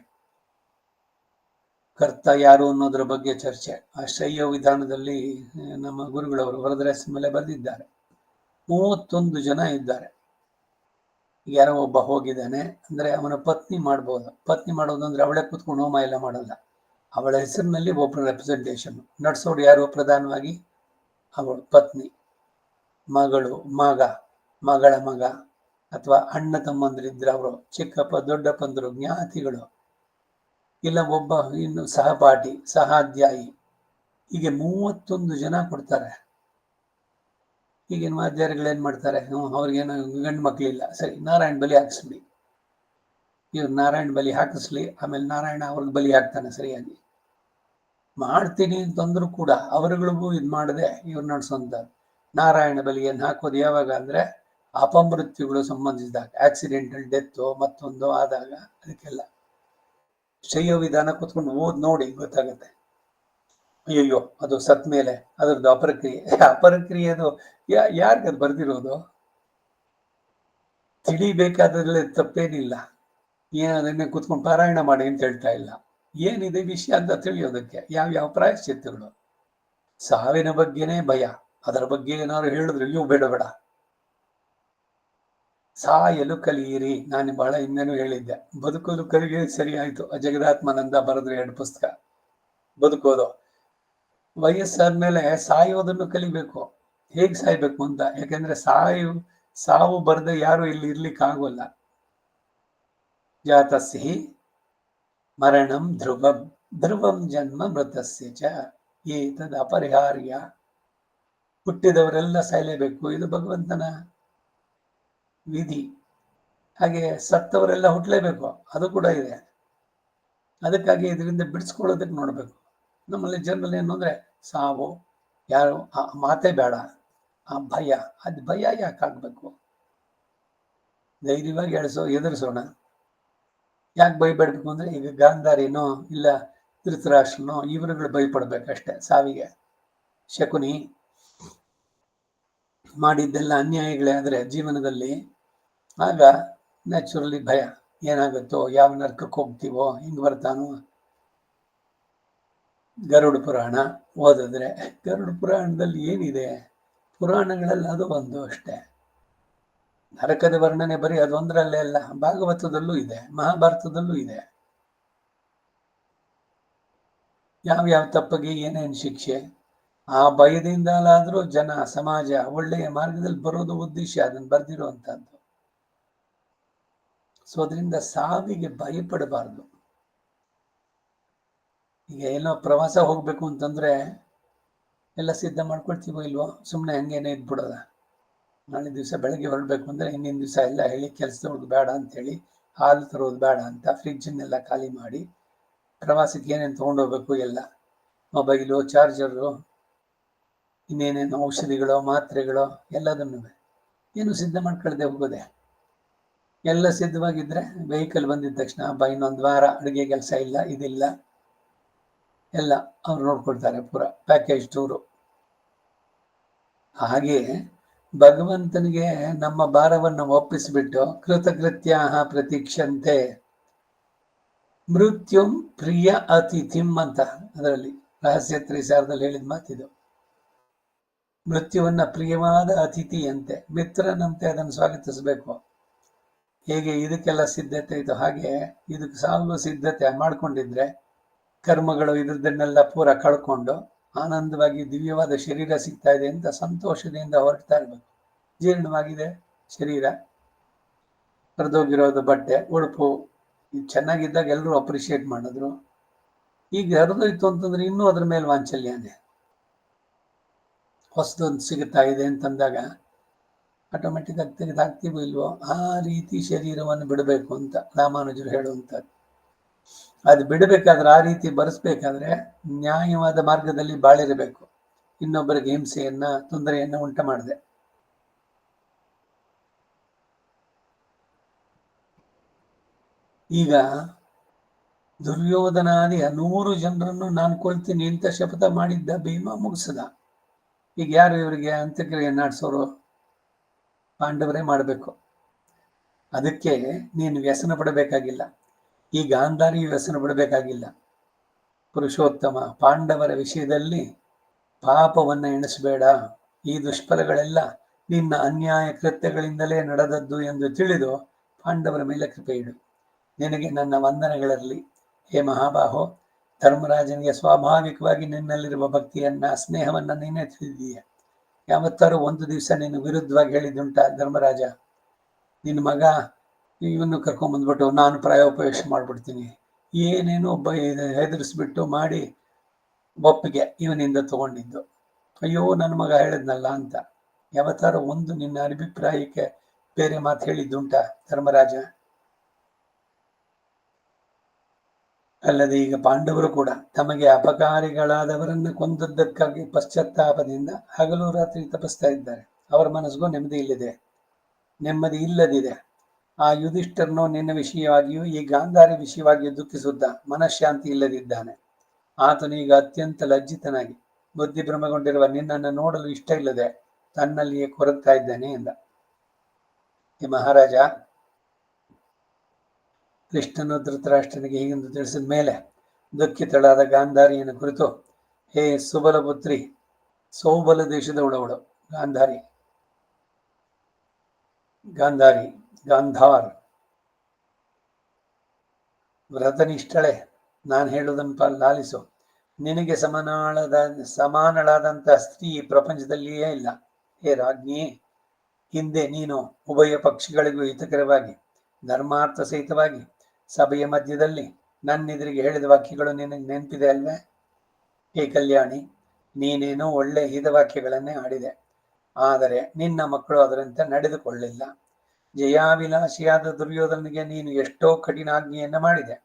ಕರ್ತ ಯಾರು ಅನ್ನೋದ್ರ ಬಗ್ಗೆ ಚರ್ಚೆ ಆ ಶೈವ ವಿಧಾನದಲ್ಲಿ ನಮ್ಮ ಗುರುಗಳವರು ವರದರಾಜ ಮೇಲೆ ಬರೆದಿದ್ದಾರೆ. 31 ಜನ ಇದ್ದಾರೆ. ಯಾರೋ ಒಬ್ಬ ಹೋಗಿದ್ದಾನೆ ಅಂದ್ರೆ ಅವನ ಪತ್ನಿ ಮಾಡ್ಬೋದು. ಪತ್ನಿ ಮಾಡೋದು ಅಂದ್ರೆ ಅವಳೇ ಕೂತ್ಕೊಂಡು ಹೋಮ ಎಲ್ಲ ಮಾಡಲ್ಲ. ಅವಳ ಹೆಸರಿನಲ್ಲಿ ಒಬ್ಬ ರೆಪ್ರೆಸೆಂಟೇಷನ್ ನಡೆಸೋರು ಯಾರು? ಪ್ರಧಾನವಾಗಿ ಅವಳು ಪತ್ನಿ, ಮಗಳು, ಮಗಳ ಮಗ, ಅಥವಾ ಅಣ್ಣ ತಮ್ಮಂದ್ರಿದ್ರೆ ಅವರು ಚಿಕ್ಕಪ್ಪ ದೊಡ್ಡಪ್ಪಂದ್ರು, ಜ್ಞಾತಿಗಳು, ಇಲ್ಲ ಒಬ್ಬ ಇನ್ನು ಸಹಪಾಠಿ, ಸಹಾಧ್ಯಾಯಿ, ಹೀಗೆ 31 ಜನ ಕೊಡ್ತಾರೆ. ಈಗಿನ ವಾದ್ಯಾರಿಗಳೇನ್ ಮಾಡ್ತಾರೆ? ಅವ್ರಿಗೇನು ಗಂಡು ಮಕ್ಳಿಲ್ಲ, ಸರಿ ನಾರಾಯಣ ಬಲಿ ಹಾಕಿಸ್ಬಿಡಿ. ಇವ್ರು ನಾರಾಯಣ ಬಲಿ ಹಾಕಿಸ್ಲಿ, ಆಮೇಲೆ ನಾರಾಯಣ ಅವ್ರಿಗೆ ಬಲಿ ಹಾಕ್ತಾನೆ. ಸರಿಯಾಗಿ ಮಾಡ್ತೀನಿ ಅಂತಂದ್ರು ಕೂಡ ಅವರುಗಳಿಗೂ ಇದು ಮಾಡದೆ ಇವ್ರು ನಡೆಸೋಂತ ನಾರಾಯಣ ಬಲಿಯನ್ನು ಹಾಕೋದು ಯಾವಾಗ ಅಂದ್ರೆ ಅಪಮೃತ್ಯುಗಳು ಸಂಬಂಧಿಸಿದಾಗ, ಆಕ್ಸಿಡೆಂಟಲ್ ಡೆತ್ ಮತ್ತೊಂದು ಆದಾಗ ಅದಕ್ಕೆಲ್ಲ ಶಯ್ಯ ವಿಧಾನ ಕೂತ್ಕೊಂಡು ಓದ್ ನೋಡಿ ಗೊತ್ತಾಗುತ್ತೆ. ಅಯ್ಯೋ ಅದು ಸತ್ ಮೇಲೆ ಅದ್ರದ್ದು ಅಪರಕ್ರಿಯೆ ಅದು ಯಾರಿಗದು ಬರ್ದಿರೋದು? ತಿಳಿಬೇಕಾದ್ರಲ್ಲಿ ತಪ್ಪೇನಿಲ್ಲ. ಅದನ್ನೇ ಕೂತ್ಕೊಂಡು ಪಾರಾಯಣ ಮಾಡಿ ಅಂತ ಹೇಳ್ತಾ ಇಲ್ಲ. ಏನಿದೆ ವಿಷಯ ಅಂತ ತಿಳಿಯೋದಕ್ಕೆ ಯಾವ ಪ್ರಾಯಶ್ಚಿತ್ತಗಳು. ಸಾವಿನ ಬಗ್ಗೆನೇ ಭಯ, ಅದರ ಬಗ್ಗೆ ಏನಾದ್ರು ಹೇಳಿದ್ರೆ ಅಯ್ಯೋ ಬೇಡ ಬೇಡ, ಸಾಯಲು ಕಲಿಯಿರಿ. ನಾನು ಬಹಳ ಹಿಂದೆನೂ ಹೇಳಿದ್ದೆ. ಬದುಕೋದು ಕಲಿಗೆ ಸರಿ ಆಯ್ತು. ಜಗದಾತ್ಮಾನಂದ ಬರೆದ್ರೆ 2 ಪುಸ್ತಕ. ಬದುಕೋದು ವಯಸ್ಸಾದ್ಮೇಲೆ ಸಾಯೋದನ್ನು ಕಲಿಬೇಕು, ಹೇಗ್ ಸಾಯ್ಬೇಕು ಅಂತ. ಯಾಕಂದ್ರೆ ಸಾವು ಬರದೆ ಯಾರು ಇಲ್ಲಿ ಇರ್ಲಿಕ್ಕೆ ಆಗೋಲ್ಲ. ಜಾತಸ್ಸಿ ಮರಣಂ ಧ್ರುವಂ ಧ್ರುವಂ ಜನ್ಮ ಮೃತಸ್ಯ ಚ ಏತದ್ ಅಪರಿಹಾರ್ಯ. ಹುಟ್ಟಿದವರೆಲ್ಲ ಸಾಯಲೇಬೇಕು, ಇದು ಭಗವಂತನ ವಿಧಿ. ಹಾಗೆ ಸತ್ತವರೆಲ್ಲ ಹುಟ್ಟಲೇಬೇಕು, ಅದು ಕೂಡ ಇದೆ. ಅದಕ್ಕಾಗಿ ಇದರಿಂದ ಬಿಡಿಸ್ಕೊಳ್ಳೋದಕ್ಕೆ ನೋಡ್ಬೇಕು. ನಮ್ಮಲ್ಲಿ ಜನರಲ್ಲಿ ಏನು ಅಂದ್ರೆ ಸಾವು ಯಾರು ಮಾತೇ ಬೇಡ, ಆ ಭಯ. ಅದು ಭಯ ಯಾಕಾಗ್ಬೇಕು? ಧೈರ್ಯವಾಗಿ ಎದುರಿಸೋಣ. ಯಾಕೆ ಭಯಪಡ್ಬೇಕು ಅಂದ್ರೆ ಈಗ ಗಾಂಧಾರಿನೋ ಇಲ್ಲ ಧೃತರಾಷ್ಟ್ರನೋ ಇವರುಗಳು ಭಯಪಡ್ಬೇಕಷ್ಟೆ ಸಾವಿಗೆ. ಶಕುನಿ ಮಾಡಿದ್ದೆಲ್ಲ ಅನ್ಯಾಯಗಳೇ ಆದ್ರೆ ಜೀವನದಲ್ಲಿ, ಆಗ ನ್ಯಾಚುರಲಿ ಭಯ. ಏನಾಗುತ್ತೋ, ಯಾವ ನರ್ಕಕ್ಕೆ ಹೋಗ್ತೀವೋ, ಹಿಂಗ್ ಬರ್ತಾನೋ. ಗರುಡ ಪುರಾಣ ಓದಿದ್ರೆ ಗರುಡ ಪುರಾಣದಲ್ಲಿ ಏನಿದೆ? ಪುರಾಣಗಳೆಲ್ಲ ಅದು ಒಂದು ಅಷ್ಟೇ. ನರಕದ ವರ್ಣನೆ ಬರೀ ಅದೊಂದರಲ್ಲೇ ಅಲ್ಲ, ಭಾಗವತದಲ್ಲೂ ಇದೆ, ಮಹಾಭಾರತದಲ್ಲೂ ಇದೆ. ಯಾವ್ಯಾವ ತಪ್ಪಿಗೆ ಏನೇನು ಶಿಕ್ಷೆ. ಆ ಭಯದಿಂದಲಾದ್ರೂ ಜನ ಸಮಾಜ ಒಳ್ಳೆಯ ಮಾರ್ಗದಲ್ಲಿ ಬರೋದು ಉದ್ದೇಶ ಅದನ್ನು ಬರ್ದಿರುವಂತಹದ್ದು. ಸೊ ಅದರಿಂದ ಸಾವಿಗೆ ಭಯಪಡಬಾರ್ದು. ಈಗ ಏನೋ ಪ್ರವಾಸ ಹೋಗ್ಬೇಕು ಅಂತಂದ್ರೆ ಎಲ್ಲ ಸಿದ್ಧ ಮಾಡ್ಕೊಳ್ತೀವೋ ಇಲ್ವೋ? ಸುಮ್ಮನೆ ಹಂಗೇನೆ ಇದ್ಬಿಡೋದ? ನಾಳೆ ದಿವಸ ಬೆಳಗ್ಗೆ ಹೊರಡ್ಬೇಕು ಅಂದ್ರೆ ಹಿಂದಿನ ದಿವಸ ಎಲ್ಲ ಹೇಳಿ ಕೆಲಸದವ್ರಿಗೆ ಬೇಡ ಅಂತೇಳಿ, ಹಾಲು ತರೋದು ಬೇಡ ಅಂತ ಫ್ರಿಡ್ಜನ್ನೆಲ್ಲ ಖಾಲಿ ಮಾಡಿ, ಪ್ರವಾಸಕ್ಕೆ ಏನೇನು ತೊಗೊಂಡೋಗ್ಬೇಕು ಎಲ್ಲ, ಮೊಬೈಲು, ಚಾರ್ಜರು, ಇನ್ನೇನೇನು ಔಷಧಿಗಳು, ಮಾತ್ರೆಗಳು, ಎಲ್ಲದನ್ನು ಏನು ಸಿದ್ಧ ಮಾಡ್ಕೊಳ್ದೆ ಹೋಗೋದೆ. ಎಲ್ಲ ಸಿದ್ಧವಾಗಿದ್ರೆ ವೆಹಿಕಲ್ ಬಂದಿದ ತಕ್ಷಣ ಇನ್ನೊಂದು ವಾರ ಅಡುಗೆ ಕೆಲಸ ಇಲ್ಲ, ಇದಿಲ್ಲ, ಎಲ್ಲ ಅವ್ರು ನೋಡ್ಕೊಳ್ತಾರೆ. ಪೂರ ಪ್ಯಾಕೇಜ್ ಟೂರು. ಹಾಗೆ ಭಗವಂತನಿಗೆ ನಮ್ಮ ಭಾರವನ್ನು ಒಪ್ಪಿಸಿಬಿಟ್ಟು ಕೃತಕೃತ್ಯ ಪ್ರತೀಕ್ಷಂತೆ ಮೃತ್ಯುಂ ಪ್ರಿಯ ಅತಿಥಿಂ ಅಂತ ಅದರಲ್ಲಿ ರಹಸ್ಯ ತ್ರೈಸಾರದಲ್ಲಿ ಹೇಳಿದ ಮಾತಿದು. ಮೃತ್ಯುವನ್ನ ಪ್ರಿಯವಾದ ಅತಿಥಿಯಂತೆ, ಮಿತ್ರನಂತೆ ಅದನ್ನು ಸ್ವಾಗತಿಸಬೇಕು. ಹೇಗೆ ಇದಕ್ಕೆಲ್ಲ ಸಿದ್ಧತೆ ಇತ್ತು, ಹಾಗೆ ಇದಕ್ಕೆ ಸಾವು ಸಿದ್ಧತೆ ಮಾಡ್ಕೊಂಡಿದ್ರೆ ಕರ್ಮಗಳು ಇದ್ರದನ್ನೆಲ್ಲ ಪೂರ ಕಳ್ಕೊಂಡು ಆನಂದವಾಗಿ ದಿವ್ಯವಾದ ಶರೀರ ಸಿಗ್ತಾ ಇದೆ ಅಂತ ಸಂತೋಷದಿಂದ ಹೊರಡ್ತಾ ಇರ್ಬೇಕು. ಜೀರ್ಣವಾಗಿದೆ ಶರೀರ, ಹರಿದೋಗಿರೋದು ಬಟ್ಟೆ ಉಡುಪು ಚೆನ್ನಾಗಿದ್ದಾಗ ಎಲ್ಲರೂ ಅಪ್ರಿಷಿಯೇಟ್ ಮಾಡಿದ್ರು. ಈಗ ಹರಿದೋಯ್ತು ಅಂತಂದ್ರೆ ಇನ್ನೂ ಅದ್ರ ಮೇಲೆ ವಾಂಚಲ್ಯನೇ. ಹೊಸದೊಂದು ಸಿಗುತ್ತಾ ಇದೆ ಅಂತಂದಾಗ ಆಟೋಮೆಟಿಕ್ ಆಗಿ ತೆಗೆದಾಕ್ತೀವೋ ಇಲ್ವೋ? ಆ ರೀತಿ ಶರೀರವನ್ನು ಬಿಡಬೇಕು ಅಂತ ರಾಮಾನುಜರು ಹೇಳುವಂಥದ್ದು. ಅದು ಬಿಡಬೇಕಾದ್ರೆ, ಆ ರೀತಿ ಬರೆಸ್ಬೇಕಾದ್ರೆ ನ್ಯಾಯವಾದ ಮಾರ್ಗದಲ್ಲಿ ಬಾಳಿರಬೇಕು. ಇನ್ನೊಬ್ಬರಿಗೆ ಹಿಂಸೆಯನ್ನ, ತೊಂದರೆಯನ್ನ ಉಂಟು ಮಾಡದೆ. ಈಗ ದುರ್ಯೋಧನಾದಿ 100 ಜನರನ್ನು ನಾನು ಕೊಲ್ತೀನಿ ಅಂತ ಶಪಥ ಮಾಡಿದ್ದ ಭೀಮ ಮುಗಿಸದ. ಈಗ ಯಾರು ಇವರಿಗೆ ಅಂತ್ಯಕ್ರಿಯೆ ನಾಡ್ಸೋರು? ಪಾಂಡವರೇ ಮಾಡಬೇಕು. ಅದಕ್ಕೆ ನೀನು ವ್ಯಸನ ಪಡಬೇಕಾಗಿಲ್ಲ. ಈ ಗಾಂಧಾರಿ ವ್ಯಸನ ಪಡಬೇಕಾಗಿಲ್ಲ. ಪುರುಷೋತ್ತಮ ಪಾಂಡವರ ವಿಷಯದಲ್ಲಿ ಪಾಪವನ್ನ ಎಣಿಸಬೇಡ. ಈ ದುಷ್ಫಲಗಳೆಲ್ಲ ನಿನ್ನ ಅನ್ಯಾಯ ಕೃತ್ಯಗಳಿಂದಲೇ ನಡೆದದ್ದು ಎಂದು ತಿಳಿದು ಪಾಂಡವರ ಮೇಲೆ ಕೃಪೆ ಇಡು. ನಿನಗೆ ನನ್ನ ವಂದನೆಗಳಿರಲಿ. ಹೇ ಮಹಾಬಾಹೋ, ಧರ್ಮರಾಜನಿಗೆ ಸ್ವಾಭಾವಿಕವಾಗಿ ನಿನ್ನಲ್ಲಿರುವ ಭಕ್ತಿಯನ್ನ, ಸ್ನೇಹವನ್ನ ನೀನೇ ತಿಳಿದೀಯ. ಯಾವತ್ತಾರು ಒಂದು ದಿವಸ ನೀನು ವಿರುದ್ಧವಾಗಿ ಹೇಳಿದ್ದುಂಟ? ಧರ್ಮರಾಜ, ನಿನ್ನ ಮಗ ಇವನ್ನು ಕರ್ಕೊಂಡ್ಬಂದ್ಬಿಟ್ಟು ನಾನು ಪ್ರಾಯೋಪವೇಶ ಮಾಡ್ಬಿಡ್ತೀನಿ, ಏನೇನೋ ಹೆದರಿಸ್ಬಿಟ್ಟು ಮಾಡಿ ಒಪ್ಪಿಗೆ ಇವನಿಂದ ತಗೊಂಡಿದ್ದು. ಅಯ್ಯೋ ನನ್ನ ಮಗ ಹೇಳಿದ್ನಲ್ಲ ಅಂತ ಯಾವತ್ತಾರು ಒಂದು ನಿನ್ನ ಅಭಿಪ್ರಾಯಕ್ಕೆ ಬೇರೆ ಮಾತು ಹೇಳಿದ್ದುಂಟ ಧರ್ಮರಾಜ? ಅಲ್ಲದೆ ಈಗ ಪಾಂಡವರು ಕೂಡ ತಮಗೆ ಅಪಕಾರಿಗಳಾದವರನ್ನು ಕೊಂದದ್ದಕ್ಕಾಗಿ ಪಶ್ಚಾತ್ತಾಪದಿಂದ ಹಗಲು ರಾತ್ರಿ ತಪಿಸ್ತಾ ಇದ್ದಾರೆ. ಅವರ ಮನಸ್ಸಿಗೂ ನೆಮ್ಮದಿ ಇಲ್ಲಿದೆ. ನೆಮ್ಮದಿ ಇಲ್ಲದಿದೆ. ಆ ಯುಧಿಷ್ಠರನು ನಿನ್ನ ವಿಷಯವಾಗಿಯೂ ಈ ಗಾಂಧಾರಿ ವಿಷಯವಾಗಿಯೂ ದುಃಖಿಸುತ್ತಾ ಮನಃಶಾಂತಿ ಇಲ್ಲದಿದ್ದಾನೆ. ಆತನು ಈಗ ಅತ್ಯಂತ ಲಜ್ಜಿತನಾಗಿ ಬುದ್ಧಿಭ್ರಮಗೊಂಡಿರುವ ನಿನ್ನನ್ನು ನೋಡಲು ಇಷ್ಟ ಇಲ್ಲದೆ ತನ್ನಲ್ಲಿಯೇ ಕೊರಗ್ತಾ ಇದ್ದಾನೆ ಎಂದ. ಈ ಮಹಾರಾಜ ಕೃಷ್ಣನು ಧೃತರಾಷ್ಟ್ರನಿಗೆ ಹೀಗೆಂದು ತಿಳಿಸಿದ ಮೇಲೆ ದುಃಖಿತಳಾದ ಗಾಂಧಾರಿಯನ್ನು ಕುರಿತು, ಹೇ ಸುಬಲ ಪುತ್ರಿ, ಸೌಬಲ ದೇಶದವಳವಳು ಗಾಂಧಾರಿ ಗಾಂಧಾರ್ ವ್ರತನಿಷ್ಠಳೆ, ನಾನು ಹೇಳುವುದನ್ನು ಲಾಲಿಸು. ನಿನಗೆ ಸಮಾನಳಾದಂತಹ ಸ್ತ್ರೀ ಪ್ರಪಂಚದಲ್ಲಿಯೇ ಇಲ್ಲ. ಹೇ ರಾಜ್ಞಿ, ಹಿಂದೆ ನೀನು ಉಭಯ ಪಕ್ಷಿಗಳಿಗೂ ಹಿತಕರವಾಗಿ ಧರ್ಮಾರ್ಥ ಸಹಿತವಾಗಿ ಸಭೆಯ ಮಧ್ಯದಲ್ಲಿ ನನ್ನೆದುರಿಗೆ ಹೇಳಿದ ವಾಕ್ಯಗಳು ನಿನಗೆ ನೆನಪಿದೆ ಅಲ್ವೇ? ಹೇ ಕಲ್ಯಾಣಿ, ನೀನೇನೋ ಒಳ್ಳೆ ಹಿತವಾಕ್ಯಗಳನ್ನೇ ಆಡಿದೆ, ಆದರೆ ನಿನ್ನ ಮಕ್ಕಳು ಅದರಂತೆ ನಡೆದುಕೊಳ್ಳಿಲ್ಲ. ಜಯಾಭಿಲಾಷಿಯಾದ ದುರ್ಯೋಧನಿಗೆ ನೀನು ಎಷ್ಟೋ ಕಠಿಣ ಆಜ್ಞೆಯನ್ನ ಮಾಡಿದೆ.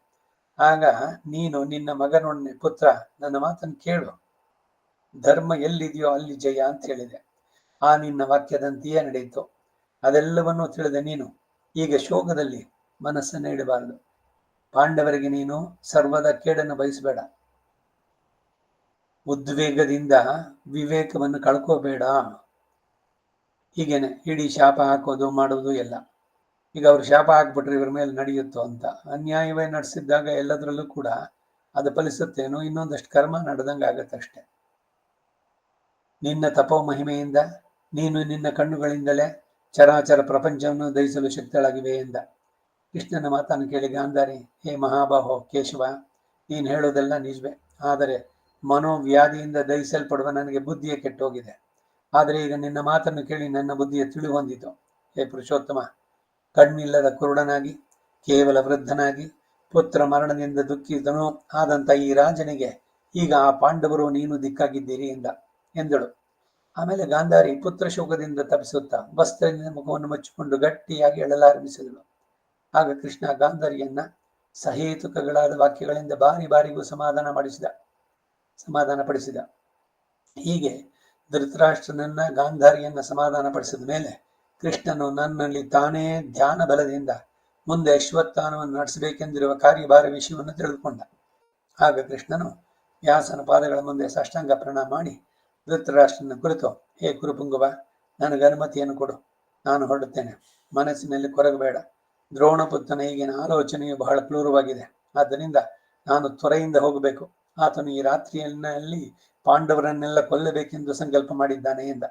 ಆಗ ನೀನು ನಿನ್ನ ಮಗನೊಡನೆ, ಪುತ್ರ, ನನ್ನ ಮಾತನ್ನು ಕೇಳು, ಧರ್ಮ ಎಲ್ಲಿದೆಯೋ ಅಲ್ಲಿ ಜಯ ಅಂತ ಹೇಳಿದೆ. ಆ ನಿನ್ನ ವಾಕ್ಯದಂತೆಯೇ ನಡೆಯಿತು. ಅದೆಲ್ಲವನ್ನೂ ತಿಳಿದ ನೀನು ಈಗ ಶೋಕದಲ್ಲಿ ಮನಸ್ಸನ್ನು ಇಡಬಾರದು. ಪಾಂಡವರಿಗೆ ನೀನು ಸರ್ವದ ಕೇಡನ್ನು ಬಯಸಬೇಡ. ಉದ್ವೇಗದಿಂದ ವಿವೇಕವನ್ನು ಕಳ್ಕೋಬೇಡ. ಹೀಗೇನೆ ಇಡೀ ಶಾಪ ಹಾಕೋದು ಮಾಡೋದು ಎಲ್ಲ. ಈಗ ಅವ್ರು ಶಾಪ ಹಾಕ್ಬಿಟ್ರೆ ಇವ್ರ ಮೇಲೆ ನಡೆಯುತ್ತೋ ಅಂತ ಅನ್ಯಾಯವೇ ನಡೆಸಿದ್ದಾಗ ಎಲ್ಲದರಲ್ಲೂ ಕೂಡ ಅದು ಫಲಿಸುತ್ತೇನೋ, ಇನ್ನೊಂದಷ್ಟು ಕರ್ಮ ನಡೆದಂಗೆ ಆಗತ್ತಷ್ಟೆ. ನಿನ್ನ ತಪೋ ಮಹಿಮೆಯಿಂದ ನೀನು ನಿನ್ನ ಕಣ್ಣುಗಳಿಂದಲೇ ಚರಾಚರ ಪ್ರಪಂಚವನ್ನು ದಹಿಸಲು ಶಕ್ತಳಾಗಿವೆ ಎಂದ. ಕೃಷ್ಣನ ಮಾತನ್ನು ಕೇಳಿ ಗಾಂಧಾರಿ, ಹೇ ಮಹಾಬಾಹೋ ಕೇಶವ, ನೀನು ಹೇಳೋದೆಲ್ಲ ನಿಜವೇ, ಆದರೆ ಮನೋವ್ಯಾಧಿಯಿಂದ ದಹಿಸಲ್ಪಡುವ ನನಗೆ ಬುದ್ಧಿಯೇ ಕೆಟ್ಟೋಗಿದೆ. ಆದರೆ ಈಗ ನಿನ್ನ ಮಾತನ್ನು ಕೇಳಿ ನನ್ನ ಬುದ್ಧಿಯ ತಿಳಿ ಹೊಂದಿತು. ಹೇ ಪುರುಷೋತ್ತಮ, ಕಣ್ಣಿಲ್ಲದ ಕುರುಡನಾಗಿ ಕೇವಲ ವೃದ್ಧನಾಗಿ ಪುತ್ರ ಮರಣದಿಂದ ದುಃಖಿತನೂ ಆದಂತ ಈ ರಾಜನಿಗೆ ಈಗ ಆ ಪಾಂಡವರು ನೀನು ದಿಕ್ಕಾಗಿದ್ದೀರಿ ಎಂದಳು. ಆಮೇಲೆ ಗಾಂಧಾರಿ ಪುತ್ರ ಶೋಕದಿಂದ ತಪ್ಪಿಸುತ್ತಾ ವಸ್ತ್ರದಿಂದ ಮುಖವನ್ನು ಮುಚ್ಚಿಕೊಂಡು ಗಟ್ಟಿಯಾಗಿ ಎಳಲಾರಂಭಿಸಿದಳು. ಆಗ ಕೃಷ್ಣ ಗಾಂಧಾರಿಯನ್ನ ಸಹೇತುಕಗಳಾದ ವಾಕ್ಯಗಳಿಂದ ಬಾರಿಗೂ ಸಮಾಧಾನ ಪಡಿಸಿದ. ಹೀಗೆ ಧೃತರಾಷ್ಟ್ರನನ್ನ ಗಾಂಧಾರಿಯನ್ನ ಸಮಾಧಾನ ಪಡಿಸಿದ ಮೇಲೆ ಕೃಷ್ಣನು ನನ್ನಲ್ಲಿ ತಾನೇ ಧ್ಯಾನ ಬಲದಿಂದ ಮುಂದೆ ಅಶ್ವತ್ಥಾನವನ್ನು ನಡೆಸಬೇಕೆಂದಿರುವ ಕಾರ್ಯಭಾರ ವಿಷಯವನ್ನು ತಿಳಿದುಕೊಂಡ. ಆಗ ಕೃಷ್ಣನು ವ್ಯಾಸನ ಪಾದಗಳ ಮುಂದೆ ಸಾಷ್ಟಾಂಗ ಪ್ರಣಾಮ ಮಾಡಿ ಧೃತರಾಷ್ಟ್ರನ ಕುರಿತು, ಹೇ ಕುರುಪುಂಗವ, ನನಗೆ ಅನುಮತಿಯನ್ನು ಕೊಡು, ನಾನು ಹೊರಡುತ್ತೇನೆ. ಮನಸ್ಸಿನಲ್ಲಿ ಕೊರಗಬೇಡ. ದ್ರೋಣಪುತ್ರನ ಈಗಿನ ಆಲೋಚನೆಯು ಬಹಳ ಕ್ರೂರವಾಗಿದೆ. ಆದ್ದರಿಂದ ನಾನು ತ್ವರೆಯಿಂದ ಹೋಗಬೇಕು. ಆತನು ಈ ರಾತ್ರಿಯಲ್ಲಿ ಪಾಂಡವರನ್ನೆಲ್ಲ ಕೊಲ್ಲಬೇಕೆಂದು ಸಂಕಲ್ಪ ಮಾಡಿದ್ದಾನೆ ಎಂದ.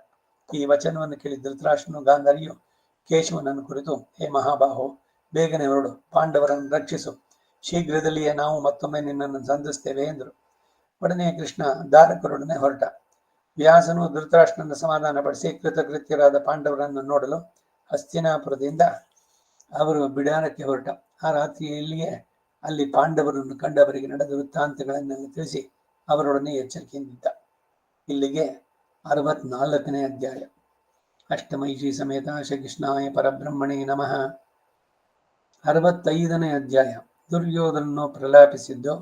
ಈ ವಚನವನ್ನು ಕೇಳಿ ಧೃತರಾಷ್ಟ್ರನು ಗಾಂಧಾರಿಯು ಕೇಶವನನ್ನು ಕುರಿತು, ಹೇ ಮಹಾಬಾಹೋ, ಬೇಗನೆ ಹೊರಡು, ಪಾಂಡವರನ್ನು ರಕ್ಷಿಸು. ಶೀಘ್ರದಲ್ಲಿಯೇ ನಾವು ಮತ್ತೊಮ್ಮೆ ನಿನ್ನನ್ನು ಸಂಧಿಸ್ತೇವೆ ಎಂದರು. ಒಡನೆ ಕೃಷ್ಣ ದಾರಕರೊಡನೆ ಹೊರಟ. ವ್ಯಾಸನು ಧೃತರಾಷ್ಟ್ರನನ್ನು ಸಮಾಧಾನ ಪಡಿಸಿ ಕೃತಕೃತ್ಯರಾದ ಪಾಂಡವರನ್ನು ನೋಡಲು ಹಸ್ತಿನಾಪುರದಿಂದ ಅವರು ಬಿಡಾರಕ್ಕೆ ಹೊರಟ. ಆ ರಾತ್ರಿಯಲ್ಲಿಯೇ ಅಲ್ಲಿ ಪಾಂಡವರನ್ನು ಕಂಡವರಿಗೆ ನಡೆದ ವೃತ್ತಾಂತಗಳನ್ನೆಲ್ಲ ತಿಳಿಸಿ ಅವರೊಡನೆ ಎಚ್ಚರಿಕೆಯಿಂದಿದ್ದ. ಇಲ್ಲಿಗೆ 64ನೇ ಅಧ್ಯಾಯ. ಅಷ್ಟಮೈಷಿ ಸಮೇತ ಶ್ರೀಕೃಷ್ಣಾಯ ಪರಬ್ರಹ್ಮಣೇ ನಮಃ. 65ನೇ ಅಧ್ಯಾಯ. ದುರ್ಯೋಧನನ್ನು ಪ್ರಲಾಪಿಸಿದ್ದು.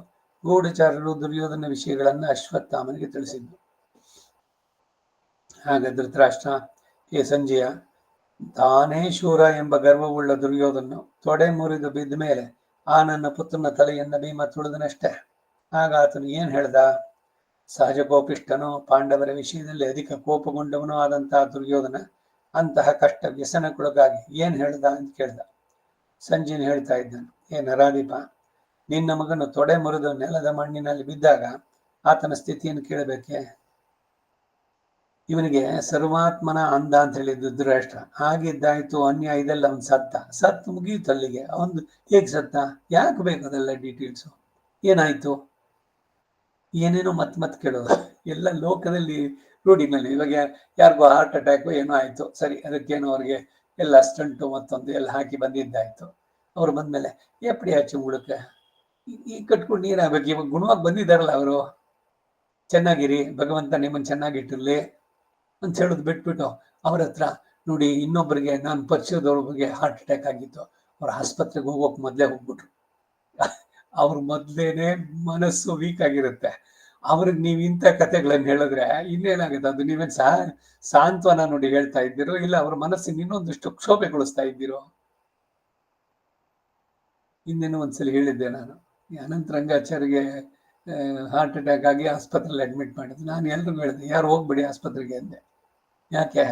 ಗೂಢಚಾರರು ದುರ್ಯೋಧನ ವಿಷಯಗಳನ್ನು ಅಶ್ವತ್ಥಾಮನಿಗೆ ತಿಳಿಸಿದ್ದು. ಆಗ ಧೃತರಾಷ್ಟ್ರ, ಹೇ ಸಂಜಯ, ತಾನೇ ಶೂರ ಎಂಬ ಗರ್ವವುಳ್ಳ ದುರ್ಯೋಧನನು ತೊಡೆ ಮುರಿದು ಬಿದ್ದ ಮೇಲೆ ಆ ನನ್ನ ಪುತ್ರನ ತಲೆಯನ್ನ ಭೀಮ ತುಳಿದನಷ್ಟೇ. ಆಗ ಆತನು ಏನ್ ಹೇಳ್ದ? ಸಹಜ ಕೋಪಿಷ್ಠನು, ಪಾಂಡವರ ವಿಷಯದಲ್ಲಿ ಅಧಿಕ ಕೋಪಗೊಂಡವನು ಆದಂತಹ ದುರ್ಯೋಧನ ಅಂತಹ ಕಷ್ಟ ವ್ಯಸನಕ್ಕೊಳಗಾಗಿ ಏನ್ ಹೇಳ್ದ ಅಂತ ಕೇಳ್ದ. ಸಂಜಯನ್ ಹೇಳ್ತಾ ಇದ್ದಾನೆ, ಹೇ ನರಾಧಿಪ, ನಿನ್ನ ಮಗನು ತೊಡೆ ಮುರಿದು ನೆಲದ ಮಣ್ಣಿನಲ್ಲಿ ಬಿದ್ದಾಗ ಆತನ ಸ್ಥಿತಿಯನ್ನು ಕೇಳಬೇಕೆ? ಇವನಿಗೆ ಸರ್ವಾತ್ಮನ ಅಂದ ಅಂತ ಹೇಳಿದ್ದು ಧೃತರಾಷ್ಟ್ರ. ಹಾಗಿದ್ದಾಯ್ತು, ಅನ್ಯಾಯ ಇದೆಲ್ಲ ಅವನ್ ಸತ್ತು ಮುಗಿಯಿತು ಅಲ್ಲಿಗೆ. ಅವನು ಹೇಗೆ ಸತ್ತ, ಯಾಕೆ ಬೇಕು ಅದೆಲ್ಲ ಡೀಟೇಲ್ಸು? ಏನಾಯ್ತು? ಏನೇನೋ ಮತ್ ಕೇಳೋದು ಎಲ್ಲ ಲೋಕದಲ್ಲಿ ರೂಢಿ ಮೇಲೆ. ಇವಾಗ ಯಾರಿಗೋ ಹಾರ್ಟ್ ಅಟ್ಯಾಕ್ ಏನೋ ಆಯ್ತು, ಸರಿ, ಅದಕ್ಕೇನೋ ಅವ್ರಿಗೆ ಎಲ್ಲ ಸ್ಟಂಟು ಮತ್ತೊಂದು ಎಲ್ಲ ಹಾಕಿ ಬಂದಿದ್ದಾಯ್ತು. ಅವ್ರು ಬಂದ್ಮೇಲೆ ಎಪ್ಪಡಿ ಆಚೆ ಉಳಕ್ಕೆ ಈ ಕಟ್ಕೊಂಡು ನೀರಾಗಬೇಕು. ಇವಾಗ ಗುಣವಾಗಿ ಬಂದಿದ್ದಾರಲ್ಲ ಅವರು, ಚೆನ್ನಾಗಿರಿ, ಭಗವಂತ ನಿಮ್ಮನ್ನು ಚೆನ್ನಾಗಿಟ್ಟಿರ್ಲಿ ಅಂತ ಹೇಳೋದು ಬಿಟ್ಬಿಟ್ಟು ಅವ್ರ ಹತ್ರ ನೋಡಿ, ಇನ್ನೊಬ್ಬರಿಗೆ ನಾನು ಪರಿಚಯದವ್ರಿಗೆ ಹಾರ್ಟ್ ಅಟ್ಯಾಕ್ ಆಗಿತ್ತು, ಅವ್ರ ಆಸ್ಪತ್ರೆಗೆ ಹೋಗೋಕೆ ಮೊದಲೇ ಹೋಗ್ಬಿಟ್ರು. ಅವ್ರ ಮೊದಲೇನೆ ಮನಸ್ಸು ವೀಕ್ ಆಗಿರುತ್ತೆ. ಅವ್ರಿಗೆ ನೀವು ಇಂಥ ಕಥೆಗಳನ್ನು ಹೇಳಿದ್ರೆ ಇನ್ನೇನಾಗುತ್ತೆ? ಅದು ನೀವೇನ್ ಸಾಂತ್ವನ ನೋಡಿ ಹೇಳ್ತಾ ಇದ್ದೀರೋ, ಇಲ್ಲ ಅವ್ರ ಮನಸ್ಸಿನ ಇನ್ನೊಂದಷ್ಟು ಕ್ಷೋಭೆಗೊಳಿಸ್ತಾ ಇದ್ದೀರೋ? ಇನ್ನೇನೋ ಒಂದ್ಸಲಿ ಹೇಳಿದ್ದೆ ನಾನು, ಅನಂತ ರಂಗಾಚಾರ್ಯಗೆ ಹಾರ್ಟ್ ಅಟ್ಯಾಕ್ ಆಗಿ ಆಸ್ಪತ್ರೆಯಲ್ಲಿ ಅಡ್ಮಿಟ್ ಮಾಡಿದ್ರು. ನಾನು ಎಲ್ರಿಗೂ ಹೇಳಿದೆ, ಯಾರು ಹೋಗ್ಬಿಡಿ ಆಸ್ಪತ್ರೆಗೆ ಅಂದೆ. ಯಾಕೆ?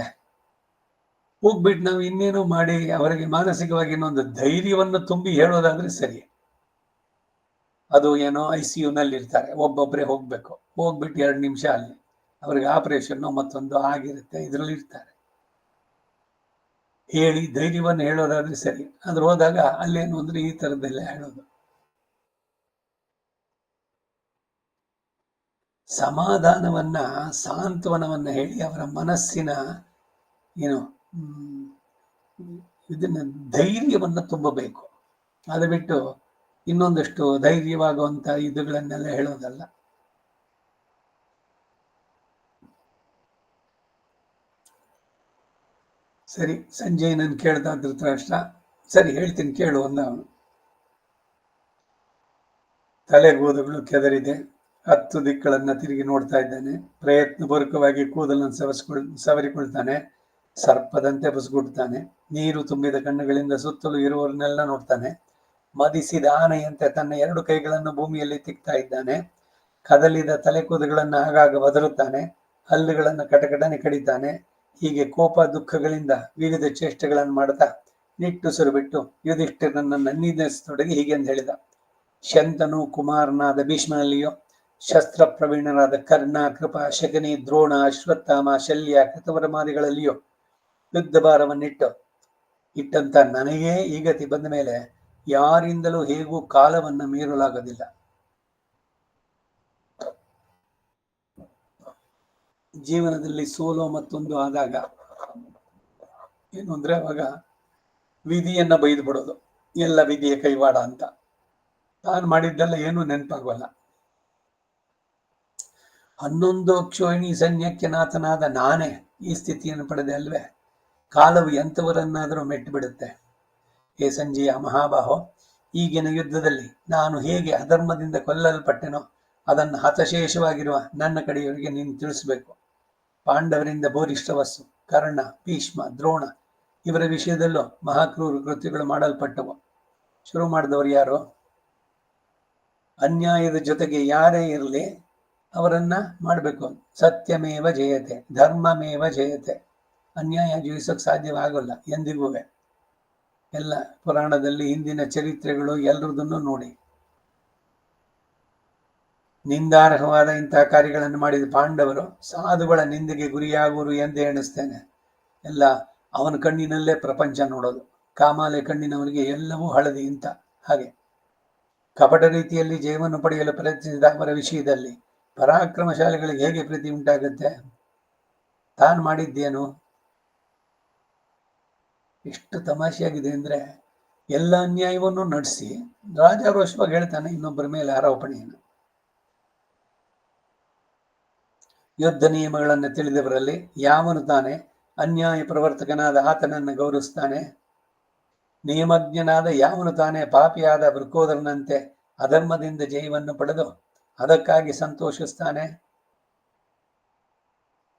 ಹೋಗ್ಬಿಟ್ಟು ನಾವು ಇನ್ನೇನು ಮಾಡಿ ಅವರಿಗೆ ಮಾನಸಿಕವಾಗಿ ಇನ್ನೊಂದು ಧೈರ್ಯವನ್ನು ತುಂಬಿ ಹೇಳೋದಾದ್ರೆ ಸರಿ. ಅದು ಏನೋ ICU ನಲ್ಲಿ ಇರ್ತಾರೆ, ಒಬ್ಬೊಬ್ಬರೇ ಹೋಗ್ಬೇಕು, ಹೋಗ್ಬಿಟ್ಟು 2 ನಿಮಿಷ ಅಲ್ಲಿ ಅವ್ರಿಗೆ ಆಪರೇಷನ್ ಮತ್ತೊಂದು ಆಗಿರುತ್ತೆ, ಇದ್ರಲ್ಲಿ ಇರ್ತಾರೆ. ಹೇಳಿ ಧೈರ್ಯವನ್ನು ಹೇಳೋದಾದ್ರೆ ಸರಿ. ಅದ್ರ ಹೋದಾಗ ಅಲ್ಲೇನು ಅಂದ್ರೆ ಈ ತರದ್ದೆಲ್ಲ ಹೇಳೋದು. ಸಮಾಧಾನವನ್ನ, ಸಾಂತ್ವನವನ್ನ ಹೇಳಿ ಅವರ ಮನಸ್ಸಿನ ಏನು ಇದನ್ನ ಧೈರ್ಯವನ್ನ ತುಂಬಬೇಕು. ಅದು ಬಿಟ್ಟು ಇನ್ನೊಂದಷ್ಟು ಧೈರ್ಯವಾಗುವಂತ ಇದುಗಳನ್ನೆಲ್ಲ ಹೇಳೋದಲ್ಲ. ಸರಿ, ಸಂಜಯ್ ನನ್ ಕೇಳ್ದ ಧೃತರಾಷ್ಟ್ರ. ಸರಿ ಹೇಳ್ತೀನಿ ಕೇಳು ಅಂದ ಅವನು. ತಲೆಗೂದಗಳು ಕೆದರಿದೆ, 10 ದಿಕ್ಕುಗಳನ್ನ ತಿರುಗಿ ನೋಡ್ತಾ ಇದ್ದಾನೆ. ಪ್ರಯತ್ನಪೂರ್ವಕವಾಗಿ ಕೂದಲನ್ನು ಸವರಿಕೊಳ್ತಾನೆ. ಸರ್ಪದಂತೆ ಬುಸುಗುಡ್ತಾನೆ. ನೀರು ತುಂಬಿದ ಕಣ್ಣುಗಳಿಂದ ಸುತ್ತಲೂ ಇರುವವರನ್ನೆಲ್ಲ ನೋಡ್ತಾನೆ. ಮದಿಸಿದ ಆನೆಯಂತೆ ತನ್ನ 2 ಕೈಗಳನ್ನು ಭೂಮಿಯಲ್ಲಿ ತಿಕ್ತಾ ಇದ್ದಾನೆ. ಕದಲಿದ ತಲೆಕೂದಗಳನ್ನು ಆಗಾಗ ಒದರುತ್ತಾನೆ. ಹಲ್ಲುಗಳನ್ನು ಕಟಕಟನೆ ಕಡಿತಾನೆ. ಹೀಗೆ ಕೋಪ ದುಃಖಗಳಿಂದ ವಿವಿಧ ಚೇಷ್ಟೆಗಳನ್ನು ಮಾಡ್ತಾ ನಿಟ್ಟುಸಿರು ಬಿಟ್ಟು ಯುಧಿಷ್ಠಿರನನ್ನು ನನ್ನಿಧಿಸತೊಡಗಿ ಹೀಗೆಂದು ಹೇಳಿದ. ಶಂತನು ಕುಮಾರನಾದ ಭೀಷ್ಮನಲ್ಲಿಯೋ, ಶಸ್ತ್ರ ಪ್ರವೀಣರಾದ ಕರ್ಣ, ಕೃಪ, ಶಕನಿ, ದ್ರೋಣ, ಅಶ್ವತ್ಥಾಮ, ಶಲ್ಯ, ಕೃತವರಮಾದಿಗಳಲ್ಲಿಯೋ ಯುದ್ಧ ಇಟ್ಟಂತ ನನಗೇ ಈ ಗತಿ ಬಂದ ಮೇಲೆ ಯಾರಿಂದಲೂ ಹೇಗೂ ಕಾಲವನ್ನ ಮೀರಲಾಗದಿಲ್ಲ. ಜೀವನದಲ್ಲಿ ಸೋಲೋ ಮತ್ತೊಂದು ಆದಾಗ ಏನು ಅಂದ್ರೆ ಅವಾಗ ವಿಧಿಯನ್ನ ಬೈದು ಬಿಡೋದು, ಎಲ್ಲ ವಿಧಿಯ ಕೈವಾಡ ಅಂತ. ತಾನು ಮಾಡಿದ್ದೆಲ್ಲ ಏನು ನೆನಪಾಗವಲ್ಲ. 11 ಕ್ಷೋಹಿಣಿ ಸೈನ್ಯಕ್ಕೆ ನಾಥನಾದ ನಾನೇ ಈ ಸ್ಥಿತಿಯನ್ನು ಪಡೆದೆ ಅಲ್ವೇ? ಕಾಲವು ಎಂಥವರನ್ನಾದರೂ ಮೆಟ್ಟು ಬಿಡುತ್ತೆ. ಹೇ ಸಂಜೀಯ ಮಹಾಬಾಹೋ, ಈಗಿನ ಯುದ್ಧದಲ್ಲಿ ನಾನು ಹೇಗೆ ಅಧರ್ಮದಿಂದ ಕೊಲ್ಲಲ್ಪಟ್ಟೆನೋ ಅದನ್ನು ಹತಶೇಷವಾಗಿರುವ ನನ್ನ ಕಡೆಯವರಿಗೆ ನೀನು ತಿಳಿಸಬೇಕು. ಪಾಂಡವರಿಂದ ಬೋರಿಷ್ಠವಸ್ಸು, ಕರ್ಣ, ಭೀಷ್ಮ, ದ್ರೋಣ ಇವರ ವಿಷಯದಲ್ಲೂ ಮಹಾಕ್ರೂರ ಕೃತ್ಯಗಳು ಮಾಡಲ್ಪಟ್ಟವು. ಶುರು ಮಾಡಿದವರು ಯಾರು? ಅನ್ಯಾಯದ ಜೊತೆಗೆ ಯಾರೇ ಇರಲಿ ಅವರನ್ನ ಮಾಡಬೇಕು. ಸತ್ಯಮೇವ ಜಯತೆ, ಧರ್ಮಮೇವ ಜಯತೆ. ಅನ್ಯಾಯ ಜಯಿಸೋಕೆ ಸಾಧ್ಯವಾಗಲ್ಲ ಎಂದಿಗೂ. ಎಲ್ಲ ಪುರಾಣದಲ್ಲಿ ಹಿಂದಿನ ಚರಿತ್ರೆಗಳು ಎಲ್ಲರದನ್ನು ನೋಡಿ. ನಿಂದಾರ್ಹವಾದ ಇಂತಹ ಕಾರ್ಯಗಳನ್ನು ಮಾಡಿದ ಪಾಂಡವರು ಸಾಧುಗಳ ನಿಂದೆಗೆ ಗುರಿಯಾಗುವರು ಎಂದೇ ಎಣಿಸ್ತೇನೆ. ಎಲ್ಲ ಅವನ ಕಣ್ಣಿನಲ್ಲೇ ಪ್ರಪಂಚ ನೋಡೋದು. ಕಾಮಾಲೆ ಕಣ್ಣಿನವರಿಗೆ ಎಲ್ಲವೂ ಹಳದಿ ಇಂತ. ಹಾಗೆ ಕಪಟ ರೀತಿಯಲ್ಲಿ ಜಯವನ್ನು ಪಡೆಯಲು ಪ್ರಯತ್ನಿಸಿದ ಅವರ ವಿಷಯದಲ್ಲಿ ಪರಾಕ್ರಮಶಾಲಿಗಳಿಗೆ ಹೇಗೆ ಪ್ರೀತಿ ಉಂಟಾಗುತ್ತೆ? ತಾನು ಮಾಡಿದ್ದೇನು? ಎಷ್ಟು ತಮಾಷೆಯಾಗಿದೆ ಅಂದ್ರೆ, ಎಲ್ಲ ಅನ್ಯಾಯವನ್ನು ನಡೆಸಿ ರಾಜಾರೋಷವಾಗಿ ಹೇಳ್ತಾನೆ ಇನ್ನೊಬ್ಬರ ಮೇಲೆ ಆರೋಪಣೆಯನ್ನು. ಯುದ್ಧ ನಿಯಮಗಳನ್ನು ತಿಳಿದವರಲ್ಲಿ ಯಾವನು ತಾನೆ ಅನ್ಯಾಯ ಪ್ರವರ್ತಕನಾದ ಆತನನ್ನು ಗೌರವಿಸ್ತಾನೆ? ನಿಯಮಜ್ಞನಾದ ಯಾವನು ತಾನೇ ಪಾಪಿಯಾದ ವೃಕೋದರನಂತೆ ಅಧರ್ಮದಿಂದ ಜಯವನ್ನು ಪಡೆದು ಅದಕ್ಕಾಗಿ ಸಂತೋಷಿಸ್ತಾನೆ?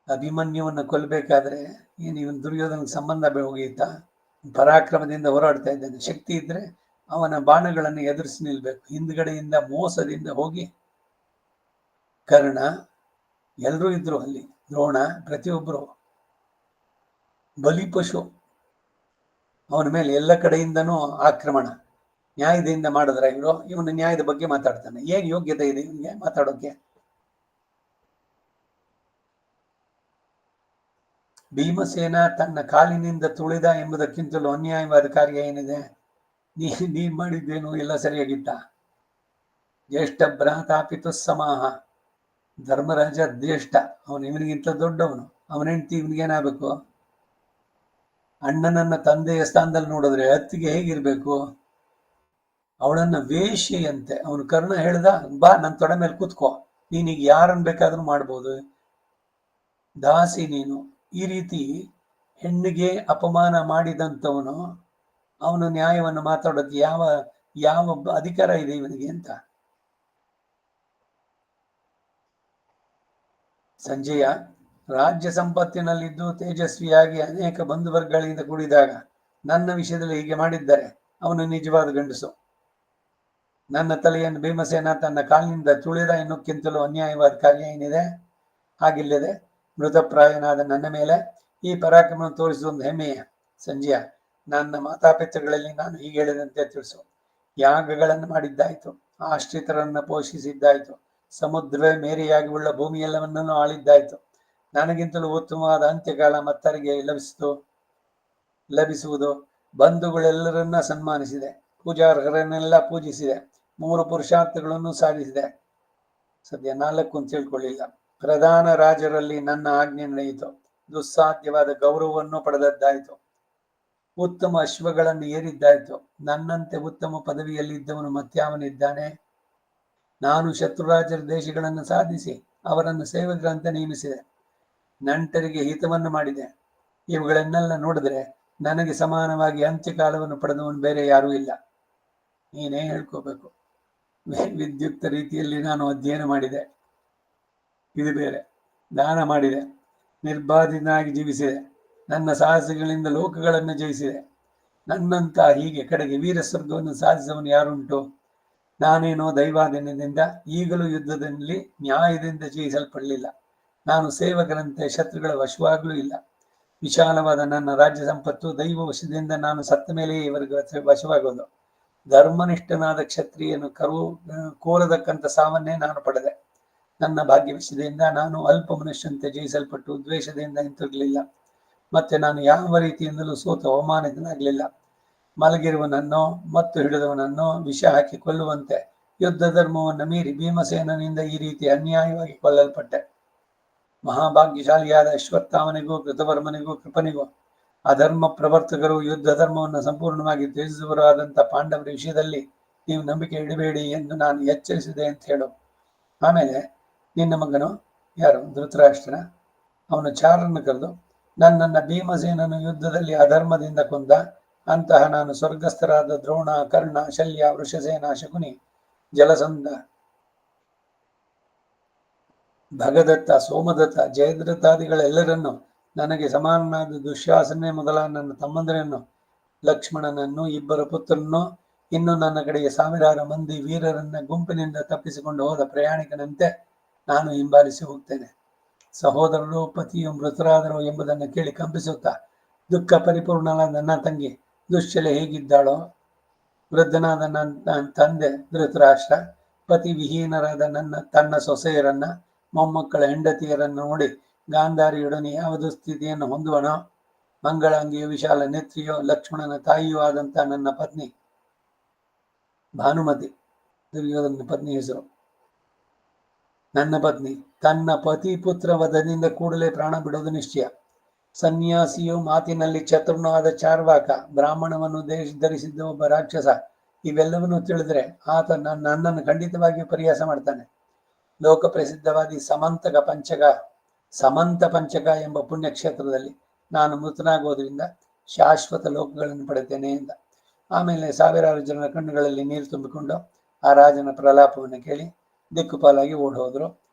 ಅಭಿಮನ್ಯುವನ್ನು ಕೊಲ್ಲಬೇಕಾದ್ರೆ ಏನು ಇವನ್ ದುರ್ಯೋಧನ ಸಂಬಂಧ ಹೋಗಿತ್ತಾ? ಪರಾಕ್ರಮದಿಂದ ಹೋರಾಡ್ತಾ ಇದ್ದಾನೆ. ಶಕ್ತಿ ಇದ್ರೆ ಅವನ ಬಾಣಗಳನ್ನು ಎದುರಿಸಿ ನಿಲ್ಬೇಕು. ಹಿಂದ್ಗಡೆಯಿಂದ ಮೋಸದಿಂದ ಹೋಗಿ ಕರ್ಣ ಎಲ್ಲರೂ ಇದ್ರು ಅಲ್ಲಿ, ದ್ರೋಣ, ಪ್ರತಿಯೊಬ್ಬರು ಬಲಿಪಶು. ಅವನ ಮೇಲೆ ಎಲ್ಲ ಕಡೆಯಿಂದನೂ ಆಕ್ರಮಣ. ನ್ಯಾಯದಿಂದ ಮಾಡಿದ್ರ ಇವನು ನ್ಯಾಯದ ಬಗ್ಗೆ ಮಾತಾಡ್ತಾನೆ. ಏನ್ ಯೋಗ್ಯತೆ ಇದೆ ಇವನಿಗೆ ಮಾತಾಡೋಕೆ? ಭೀಮಸೇನ ತನ್ನ ಕಾಲಿನಿಂದ ತುಳಿದ ಎಂಬುದಕ್ಕಿಂತಲೂ ಅನ್ಯಾಯವಾದ ಕಾರ್ಯ ಏನಿದೆ? ನೀನ್ ಮಾಡಿದ್ದೇನು ಎಲ್ಲ ಸರಿಯಾಗಿತ್ತ? ಜ್ಯೇಷ್ಠ ಭ್ರಾತಾಪಿತು ಸಮಾಹ. ಧರ್ಮರಾಜ ಜ್ಯೇಷ್ಠ, ಅವನು ಇವನಿಗಿಂತ ದೊಡ್ಡವನು. ಅವನ ಹೆಂಡತಿ ಇವನಿಗೇನಾಗಬೇಕು? ಅಣ್ಣನನ್ನ ತಂದೆಯ ಸ್ಥಾನದಲ್ಲಿ ನೋಡಿದ್ರೆ ಅತ್ತಿಗೆ ಹೇಗಿರ್ಬೇಕು? ಅವಳನ್ನ ವೇಶ್ಯೆಯಂತೆ. ಅವನು ಕರ್ಣ ಹೇಳ್ದ, ಬಾ ನನ್ನ ತೊಡೆ ಮೇಲೆ ಕೂತ್ಕೋ, ನೀನೀಗ ಯಾರನ್ನ ಬೇಕಾದ್ರೂ ಮಾಡ್ಬೋದು, ದಾಸಿ ನೀನು. ಈ ರೀತಿ ಹೆಣ್ಣಿಗೆ ಅಪಮಾನ ಮಾಡಿದಂಥವನು ಅವನು ನ್ಯಾಯವನ್ನು ಮಾತಾಡೋದು ಯಾವ ಯಾವ ಅಧಿಕಾರ ಇದೆ ಇವನಿಗೆ ಅಂತ? ಸಂಜಯ ರಾಜ್ಯ ಸಂಪತ್ತಿನಲ್ಲಿದ್ದು ತೇಜಸ್ವಿಯಾಗಿ ಅನೇಕ ಬಂಧುವರ್ಗಗಳಿಂದ ಕೂಡಿದಾಗ ನನ್ನ ವಿಷಯದಲ್ಲಿ ಹೀಗೆ ಮಾಡಿದ್ದರೆ ಅವನು ನಿಜವಾದ ಗಂಡಸು. ನನ್ನ ತಲೆಯನ್ನು ಭೀಮಸೇನ ತನ್ನ ಕಾಲಿನಿಂದ ತುಳಿದ ಎನ್ನುಕ್ಕಿಂತಲೂ ಅನ್ಯಾಯವಾದ ಕಾರ್ಯ ಏನಿದೆ? ಹಾಗಿಲ್ಲದೆ ಮೃತಪ್ರಾಯನಾದ ನನ್ನ ಮೇಲೆ ಈ ಪರಾಕ್ರಮವನ್ನು ತೋರಿಸುವ ಒಂದು ಹೆಮ್ಮೆಯ. ಸಂಜಯ, ನನ್ನ ಮಾತಾಪಿತೃಗಳಲ್ಲಿ ನಾನು ಹೀಗೆ ಹೇಳಿದಂತೆ ತಿಳಿಸು. ಯಾಗಗಳನ್ನು ಮಾಡಿದ್ದಾಯ್ತು, ಆಶ್ರಿತರನ್ನು ಪೋಷಿಸಿದ್ದಾಯ್ತು, ಸಮುದ್ರವೇ ಮೇರೆಯಾಗಿ ಉಳ್ಳ ಭೂಮಿಯೆಲ್ಲವನ್ನೂ ಆಳಿದ್ದಾಯ್ತು. ನನಗಿಂತಲೂ ಉತ್ತಮವಾದ ಅಂತ್ಯಕಾಲ ಮತ್ತರಿಗೆ ಲಭಿಸುವುದು. ಬಂಧುಗಳೆಲ್ಲರನ್ನ ಸನ್ಮಾನಿಸಿದೆ, ಪೂಜಾರ್ಹರನ್ನೆಲ್ಲ ಪೂಜಿಸಿದೆ, 3 ಪುರುಷಾರ್ಥಗಳನ್ನು ಸಾಧಿಸಿದೆ. ಸದ್ಯ 4 ಅಂತ ತಿಳ್ಕೊಳ್ಳಿಲ್ಲ. ಪ್ರಧಾನ ರಾಜರಲ್ಲಿ ನನ್ನ ಆಜ್ಞೆ ನಡೆಯಿತು, ದುಸ್ಸಾಧ್ಯವಾದ ಗೌರವವನ್ನು ಪಡೆದದ್ದಾಯಿತು, ಉತ್ತಮ ಅಶ್ವಗಳನ್ನು ಏರಿದ್ದಾಯಿತು. ನನ್ನಂತೆ ಉತ್ತಮ ಪದವಿಯಲ್ಲಿದ್ದವನು ಮತ್ಯಾವನಿದ್ದಾನೆ? ನಾನು ಶತ್ರುರಾಜರ ದೇಶಗಳನ್ನು ಸಾಧಿಸಿ ಅವರನ್ನು ಸೇವಕರಂತೆ ನೇಮಿಸಿದೆ, ನಂಟರಿಗೆ ಹಿತವನ್ನು ಮಾಡಿದೆ. ಇವುಗಳನ್ನೆಲ್ಲ ನೋಡಿದ್ರೆ ನನಗೆ ಸಮಾನವಾಗಿ ಅಂತ್ಯಕಾಲವನ್ನು ಪಡೆದವನು ಬೇರೆ ಯಾರೂ ಇಲ್ಲ. ನೀನೇ ಹೇಳ್ಕೋಬೇಕು. ವಿದ್ಯುಕ್ತ ರೀತಿಯಲ್ಲಿ ನಾನು ಅಧ್ಯಯನ ಮಾಡಿದೆ, ಇದು ಬೇರೆ. ದಾನ ಮಾಡಿದೆ, ನಿರ್ಬಾಧಿತನಾಗಿ ಜೀವಿಸಿದೆ, ನನ್ನ ಸಾಹಸಗಳಿಂದ ಲೋಕಗಳನ್ನು ಜಯಿಸಿದೆ. ನನ್ನಂತ ಹೀಗೆ ಕಡೆಗೆ ವೀರ ಸ್ವರ್ಗವನ್ನು ಸಾಧಿಸುವವನು ಯಾರುಂಟು? ನಾನೇನೋ ದೈವಾಧೀನದಿಂದ ಈಗಲೂ ಯುದ್ಧದಲ್ಲಿ ನ್ಯಾಯದಿಂದ ಜಯಿಸಲ್ಪಡಲಿಲ್ಲ. ನಾನು ಸೇವಕರಂತೆ ಶತ್ರುಗಳ ವಶವಾಗಲೂ ಇಲ್ಲ. ವಿಶಾಲವಾದ ನನ್ನ ರಾಜ್ಯ ಸಂಪತ್ತು ದೈವ ವಶದಿಂದ ನಾನು ಸತ್ತ ಮೇಲೆ ಇವರಿಗೆ ವಶವಾಗೋದು. ಧರ್ಮನಿಷ್ಠನಾದ ಕ್ಷತ್ರಿಯನು ಕೋರದಕ್ಕಂತ ಸಾವನ್ನೇ ನಾನು ಪಡೆದೆ. ನನ್ನ ಭಾಗ್ಯವಿಷಯದಿಂದ ನಾನು ಅಲ್ಪ ಮನುಷ್ಯಂತೆ ಜಯಿಸಲ್ಪಟ್ಟು ದ್ವೇಷದಿಂದ ಹಿಂತಿರಲಿಲ್ಲ. ಮತ್ತೆ ನಾನು ಯಾವ ರೀತಿಯಿಂದಲೂ ಸೋತು ಅವಮಾನಿತನಾಗಲಿಲ್ಲ. ಮಲಗಿರುವನನ್ನೋ ಮತ್ತು ಹಿಡಿದವನನ್ನೋ ವಿಷ ಹಾಕಿ ಕೊಲ್ಲುವಂತೆ ಯುದ್ಧ ಧರ್ಮವನ್ನು ಮೀರಿ ಭೀಮಸೇನನಿಂದ ಈ ರೀತಿ ಅನ್ಯಾಯವಾಗಿ ಕೊಲ್ಲಲ್ಪಟ್ಟೆ. ಮಹಾಭಾಗ್ಯಶಾಲಿಯಾದ ಅಶ್ವತ್ಥಾಮನಿಗೂ ಕೃತವರ್ಮನಿಗೂ ಕೃಪನಿಗೂ ಅಧರ್ಮ ಪ್ರವರ್ತಕರು ಯುದ್ಧ ಧರ್ಮವನ್ನು ಸಂಪೂರ್ಣವಾಗಿ ತ್ಯಜಿಸುವರು ಆದಂಥ ಪಾಂಡವರ ವಿಷಯದಲ್ಲಿ ನೀವು ನಂಬಿಕೆ ಇಡಬೇಡಿ ಎಂದು ನಾನು ಎಚ್ಚರಿಸಿದೆ ಅಂತ ಹೇಳು. ಆಮೇಲೆ ನಿನ್ನ ಮಗನು ಯಾರು ಧೃತರಾಷ್ಟ್ರನ, ಅವನು ಚಾರನ್ನು ಕರೆದು ನನ್ನನ್ನು ಭೀಮಸೇನನು ಯುದ್ಧದಲ್ಲಿ ಅಧರ್ಮದಿಂದ ಕೊಂದ. ಅಂತಹ ನಾನು ಸ್ವರ್ಗಸ್ಥರಾದ ದ್ರೋಣ, ಕರ್ಣ, ಶಲ್ಯ, ವೃಷಸೇನ, ಶಕುನಿ, ಜಲಸಂಧ, ಭಗದತ್ತ, ಸೋಮದತ್ತ, ಜಯದ್ರಥಾದಿಗಳೆಲ್ಲರನ್ನು, ನನಗೆ ಸಮಾನನಾದ ದುಶ್ಯಾಸನೆ ಮೊದಲಾದ ನನ್ನ ತಮ್ಮಂದರನ್ನು, ಲಕ್ಷ್ಮಣನನ್ನು, 2 ಪುತ್ರರನ್ನು, ಇನ್ನು ನನ್ನ ಕಡೆಗೆ 1000 ಮಂದಿ ವೀರರನ್ನ ಗುಂಪಿನಿಂದ ತಪ್ಪಿಸಿಕೊಂಡು ಹೋದ ಪ್ರಯಾಣಿಕನಂತೆ ನಾನು ಹಿಂಬಾಲಿಸಿ ಹೋಗ್ತೇನೆ. ಸಹೋದರರು ಪತಿಯು ಮೃತರಾದರು ಎಂಬುದನ್ನು ಕೇಳಿ ಕಂಪಿಸುತ್ತಾ ದುಃಖ ಪರಿಪೂರ್ಣನಾದ ನನ್ನ ತಂಗಿ ದುಶ್ಶಲೆ ಹೇಗಿದ್ದಾಳೋ, ವೃದ್ಧನಾದ ನನ್ನ ತಂದೆ ಧೃತರಾಷ್ಟ್ರ ಪತಿ ವಿಹೀನರಾದ ತನ್ನ ಸೊಸೆಯರನ್ನ, ಮೊಮ್ಮಕ್ಕಳ ಹೆಂಡತಿಯರನ್ನು ನೋಡಿ ಗಾಂಧಾರಿಯೊಡನೆ ಯಾವ ದುಸ್ಥಿತಿಯನ್ನು ಹೊಂದುವನೋ, ಮಂಗಳಾಂಗಿಯು ವಿಶಾಲ ನೆತ್ರಿಯೋ ಲಕ್ಷ್ಮಣನ ತಾಯಿಯೂ ಆದಂಥ ನನ್ನ ಪತ್ನಿ ಭಾನುಮತಿ, ದುರ್ಯೋಧನ ಪತ್ನಿ ಹೆಸರು, ನನ್ನ ಪತ್ನಿ ತನ್ನ ಪತಿ ಪುತ್ರ ವಧದಿಂದ ಕೂಡಲೇ ಪ್ರಾಣ ಬಿಡೋದು ನಿಶ್ಚಯ. ಸನ್ಯಾಸಿಯು ಮಾತಿನಲ್ಲಿ ಚತುರ್ನೂ ಆದ ಚಾರ್ವಾಕ, ಬ್ರಾಹ್ಮಣವನ್ನು ಧರಿಸಿದ್ದ ಒಬ್ಬ ರಾಕ್ಷಸ, ಇವೆಲ್ಲವನ್ನೂ ತಿಳಿದ್ರೆ ಆತ ನನ್ನನ್ನು ಖಂಡಿತವಾಗಿಯೂ ಪರಿಹಾಸ ಮಾಡ್ತಾನೆ. ಲೋಕ ಪ್ರಸಿದ್ಧವಾದಿ ಸಮಂತ ಪಂಚಕ ಎಂಬ ಪುಣ್ಯಕ್ಷೇತ್ರದಲ್ಲಿ ನಾನು ಮೃತನಾಗೋದ್ರಿಂದ ಶಾಶ್ವತ ಲೋಕಗಳನ್ನು ಪಡೆತೇನೆ ಎಂದ. ಆಮೇಲೆ 1000 ಜನರ ಕಣ್ಣುಗಳಲ್ಲಿ ನೀರು ತುಂಬಿಕೊಂಡು ಆ ರಾಜನ ಪ್ರಲಾಪವನ್ನು ಕೇಳಿ ದಿಕ್ಕುಪಾಲಾಗಿ ಓಡೋದ್ರು.